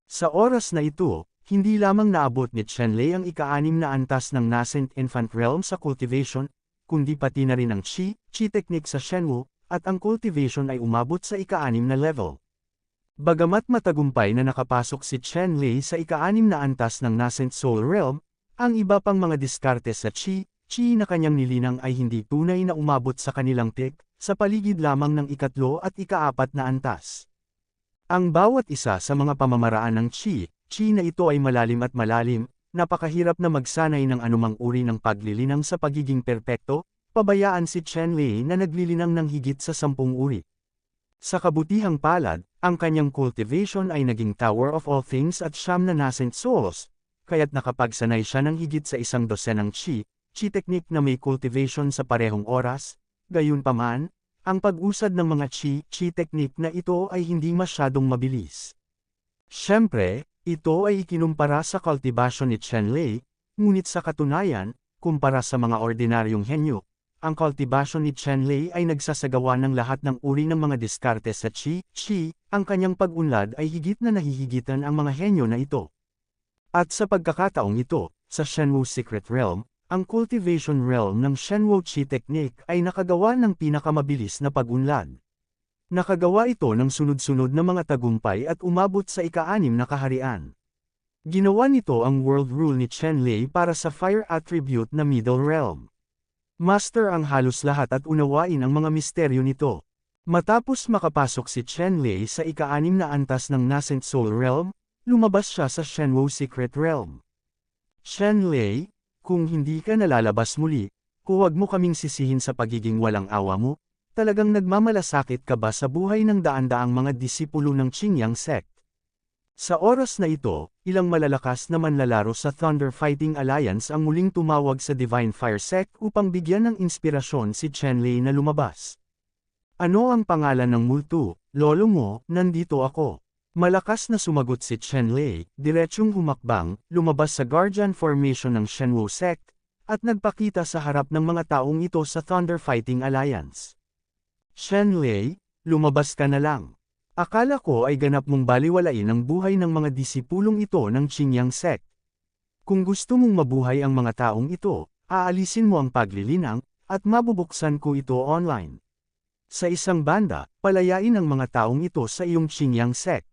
Speaker 1: Sa oras na ito, hindi lamang naabot ni Chen Lei ang ika-6 na antas ng Nascent Infant Realm sa cultivation, kundi pati na rin ang Qi technique sa Shenwu, at ang cultivation ay umabot sa ika-6 na level. Bagamat matagumpay na nakapasok si Chen Lei sa ika-6 na antas ng Nascent Soul Realm, ang iba pang mga diskarte sa Qi na kanyang nilinang ay hindi tunay na umabot sa kanilang peak, sa paligid lamang ng ika-3 at ika-4 na antas. Ang bawat isa sa mga pamamaraan ng Qi na ito ay malalim at malalim, napakahirap na magsanay ng anumang uri ng paglilinang sa pagiging perpekto, pabayaan si Chen Lei na naglilinang ng higit sa 10 uri. Sa kabutihang palad, ang kanyang cultivation ay naging Tower of All Things at 9 na Nascent Souls, kaya't nakapagsanay siya ng higit sa 12 ng Qi technique na may cultivation sa parehong oras. Gayunpaman, ang pag-usad ng mga Qi technique na ito ay hindi masyadong mabilis. Siyempre, ito ay ikinumpara sa cultivation ni Chen Lei, ngunit sa katunayan, kumpara sa mga ordinaryong henyo, ang cultivation ni Chen Lei ay nagsasagawa ng lahat ng uri ng mga diskarte sa Qi, ang kanyang pag-unlad ay higit na nahihigitan ang mga henyo na ito. At sa pagkakataong ito, sa Shenwu Secret Realm, ang cultivation realm ng Shenwu Qi technique ay nakagawa ng pinakamabilis na pag-unlad. Nakagawa ito ng sunod-sunod na mga tagumpay at umabot sa ika-6 na kaharian. Ginawa nito ang world rule ni Chen Lei para sa fire attribute na Middle Realm. Master ang halos lahat at unawain ang mga misteryo nito. Matapos makapasok si Chen Lei sa ika-6 na antas ng Nascent Soul Realm, lumabas siya sa Shenwu Secret Realm. Chen Lei, kung hindi ka nalalabas muli, huwag mo kaming sisihin sa pagiging walang awa mo. Talagang nagmamalasakit ka ba sa buhay ng daan-daang mga disipulo ng Qingyang sect? Sa oras na ito, ilang malalakas na manlalaro sa Thunder Fighting Alliance ang muling tumawag sa Divine Fire Sect upang bigyan ng inspirasyon si Chen Lei na lumabas. Ano ang pangalan ng multo? Lolo mo, nandito ako. Malakas na sumagot si Chen Lei, diretsyong humakbang, lumabas sa Guardian Formation ng Shenwu Sect, at nagpakita sa harap ng mga taong ito sa Thunder Fighting Alliance. Chen Lei, lumabas ka na lang. Akala ko ay ganap mong baliwalain ang buhay ng mga disipulong ito ng Qingyang sect. Kung gusto mong mabuhay ang mga taong ito, aalisin mo ang paglilinang, at mabubuksan ko ito online. Sa isang banda, palayain ang mga taong ito sa iyong Qingyang sect.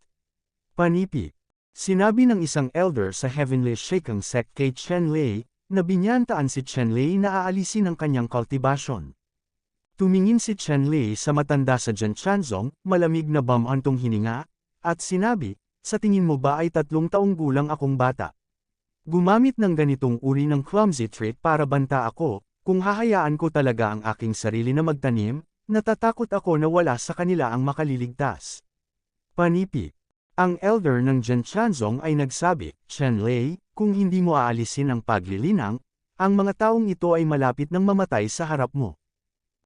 Speaker 1: Panipi. Sinabi ng isang elder sa Heavenly Shikang sect kay Chen Lei, na binyantaan si Chen Lei na aalisin ang kanyang cultivation. Tumingin si Chen Lei sa matanda sa Jian Chanzong, malamig na bamantong hininga, at sinabi, sa tingin mo ba ay 3 taong gulang akong bata? Gumamit ng ganitong uri ng clumsy trick para banta ako, kung hahayaan ko talaga ang aking sarili na magtanim, natatakot ako na wala sa kanila ang makaliligtas. Panipi. Ang elder ng Jian Chanzong ay nagsabi, Chen Lei, kung hindi mo aalisin ang paglilinang, ang mga taong ito ay malapit nang mamatay sa harap mo.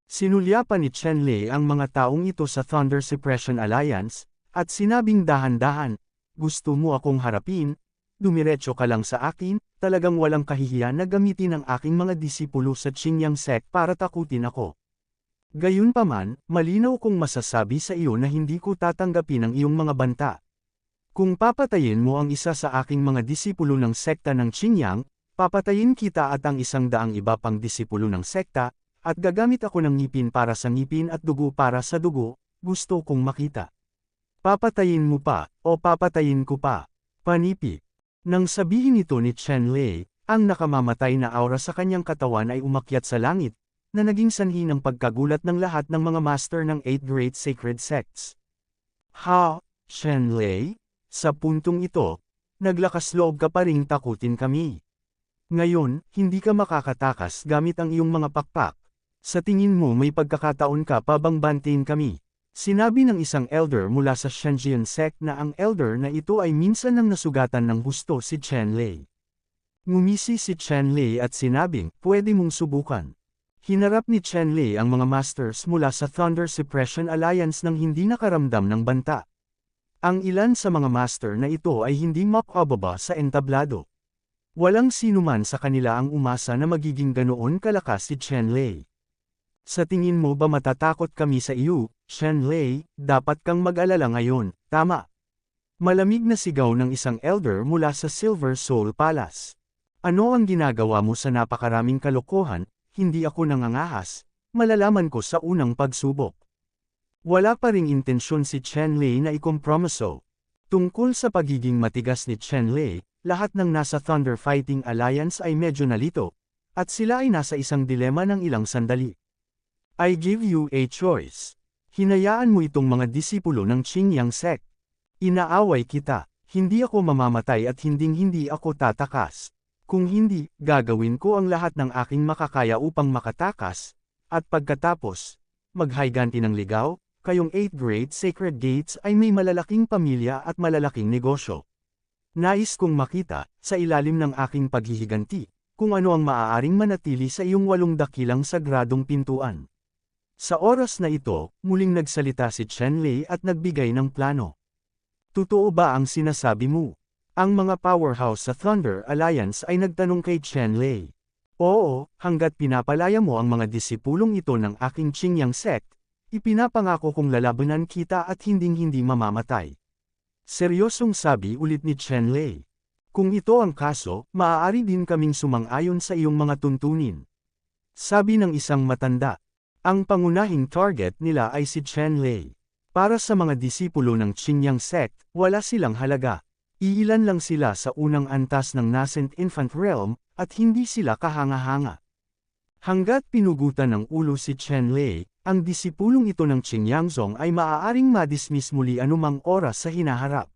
Speaker 1: Sinulyapan ni Chen Lei ang mga taong ito sa Thunder Suppression Alliance, at sinabing dahan-dahan, gusto mo akong harapin, dumiretso ka lang sa akin, talagang walang kahihiyan na gamitin ang aking mga disipulo sa Qingyang sect para takutin ako. Gayunpaman, malinaw kong masasabi sa iyo na hindi ko tatanggapin ang iyong mga banta. Kung papatayin mo ang isa sa aking mga disipulo ng sekta ng Qingyang, papatayin kita at ang 100 iba pang disipulo ng sekta, at gagamit ako ng ngipin para sa ngipin at dugo para sa dugo, gusto kong makita. Papatayin mo pa, o papatayin ko pa. Panipi. Nang sabihin ito ni Chen Lei, ang nakamamatay na aura sa kanyang katawan ay umakyat sa langit, na naging sanhi ng pagkagulat ng lahat ng mga master ng 8 Great Sacred Sects. Ha, Chen Lei? Sa puntong ito, naglakas loob ka pa ring takutin kami. Ngayon, hindi ka makakatakas gamit ang iyong mga pakpak. Sa tingin mo may pagkakataon ka pa bang bantayin kami? Sinabi ng isang elder mula sa Shenjian sect na ang elder na ito ay minsan nang nasugatan ng husto si Chen Lei. Ngumisi si Chen Lei at sinabing, pwede mong subukan. Hinarap ni Chen Lei ang mga masters mula sa Thunder Suppression Alliance nang hindi nakaramdam ng banta. Ang ilan sa mga master na ito ay hindi makababa sa entablado. Walang sinuman sa kanila ang umasa na magiging ganoon kalakas si Chen Lei. Sa tingin mo ba matatakot kami sa iyo, Chen Lei? Dapat kang mag-alala ngayon, tama. Malamig na sigaw ng isang elder mula sa Silver Soul Palace. Ano ang ginagawa mo sa napakaraming kalokohan? Hindi ako nangangahas, malalaman ko sa unang pagsubok. Wala pa ring intensyon si Chen Lei na ikompromiso. Tungkol sa pagiging matigas ni Chen Lei, lahat ng nasa Thunder Fighting Alliance ay medyo nalito, at sila ay nasa isang dilema ng ilang sandali. I give you a choice. Hinayaan mo itong mga disipulo ng Qingyang sect. Inaaway kita, hindi ako mamamatay at hindi ako tatakas. Kung hindi, gagawin ko ang lahat ng aking makakaya upang makatakas, at pagkatapos, maghayganti ng ligaw, kayong 8 Great Sacred Gates ay may malalaking pamilya at malalaking negosyo. Nais kong makita, sa ilalim ng aking paghihiganti, kung ano ang maaaring manatili sa iyong 8 dakilang sagradong pintuan. Sa oras na ito, muling nagsalita si Chen Lei at nagbigay ng plano. Totoo ba ang sinasabi mo? Ang mga powerhouse sa Thunder Alliance ay nagtanong kay Chen Lei. Oo, hanggat pinapalaya mo ang mga disipulong ito ng aking Qingyang sect, ipinapangako kong lalabanan kita at hinding-hindi mamamatay. Seryosong sabi ulit ni Chen Lei. Kung ito ang kaso, maaari din kaming sumang-ayon sa iyong mga tuntunin. Sabi ng isang matanda. Ang pangunahing target nila ay si Chen Lei. Para sa mga disipulo ng Qinyang sect, wala silang halaga. Iilan lang sila sa unang antas ng nascent infant realm, at hindi sila kahanga-hanga. Hanggat pinugutan ng ulo si Chen Lei, ang disipulong ito ng Qingyangzong ay maaaring madismiss muli anumang oras sa hinaharap.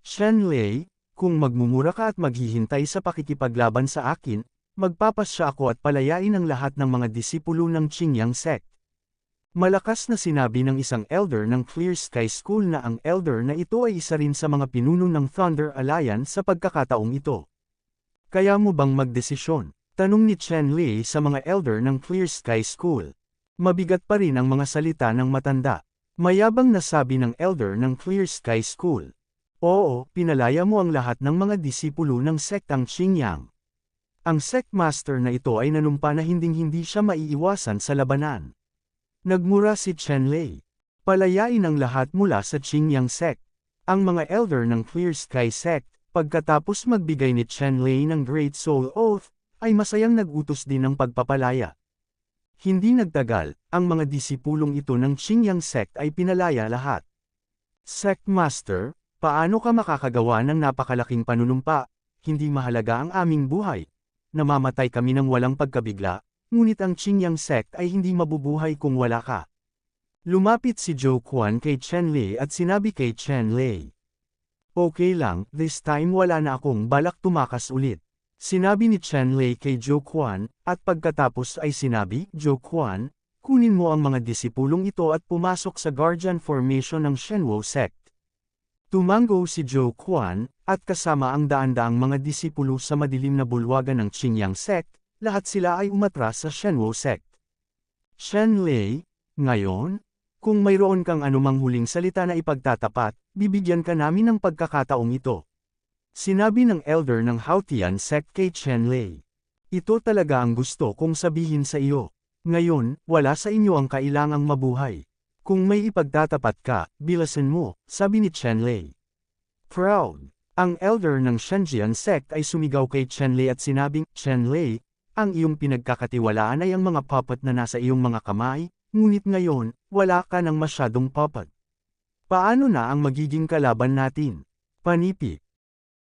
Speaker 1: Chen Lei, kung magmumura ka at maghihintay sa pakikipaglaban sa akin, magpapasya ako at palayain ang lahat ng mga disipulo ng Qinyang sect. Malakas na sinabi ng isang elder ng Clear Sky School na ang elder na ito ay isa rin sa mga pinuno ng Thunder Alliance sa pagkakataong ito. Kaya mo bang magdesisyon? Tanong ni Chen Lei sa mga elder ng Clear Sky School. Mabigat pa rin ang mga salita ng matanda. Mayabang na sabi ng elder ng Clear Sky School. Oo, pinalaya mo ang lahat ng mga disipulo ng sektang Qinyang. Ang sect master na ito ay nanumpa na hinding-hindi siya maiiwasan sa labanan. Nagmura si Chen Lei. Palayain ang lahat mula sa Qinyang sect. Ang mga elder ng Clear Sky sect, pagkatapos magbigay ni Chen Lei ng Great Soul Oath, ay masayang nag-utos din ng pagpapalaya. Hindi nagtagal, ang mga disipulong ito ng Qinyang sect ay pinalaya lahat. Sect Master, paano ka makakagawa ng napakalaking panunumpa? Hindi mahalaga ang aming buhay. Namamatay kami ng walang pagkabigla, ngunit ang Qinyang sect ay hindi mabubuhay kung wala ka. Lumapit si Zhou Quan kay Chen Lei at sinabi kay Chen Lei. Okay lang, this time wala na akong balak tumakas ulit. Sinabi ni Chen Lei kay Zhou Quan, at pagkatapos ay sinabi, Zhou Quan, kunin mo ang mga disipulong ito at pumasok sa Guardian Formation ng Shenwo sect. Tumango si Zhou Quan, at kasama ang daan-daang mga disipulo sa madilim na bulwagan ng Qinyang sect, lahat sila ay umatras sa Shenwo sect. Chen Lei, ngayon, kung mayroon kang anumang huling salita na ipagtatapat, bibigyan ka namin ng pagkakataong ito. Sinabi ng elder ng Haotian sect kay Chen Lei. Ito talaga ang gusto kong sabihin sa iyo. Ngayon, wala sa inyo ang kailangang mabuhay. Kung may ipagtatapat ka, bilasan mo, sabi ni Chen Lei. Proud. Ang elder ng Shenjian sect ay sumigaw kay Chen Lei at sinabing, Chen Lei, ang iyong pinagkakatiwalaan ay ang mga puppet na nasa iyong mga kamay, ngunit ngayon, wala ka ng masyadong puppet. Paano na ang magiging kalaban natin? Panipik.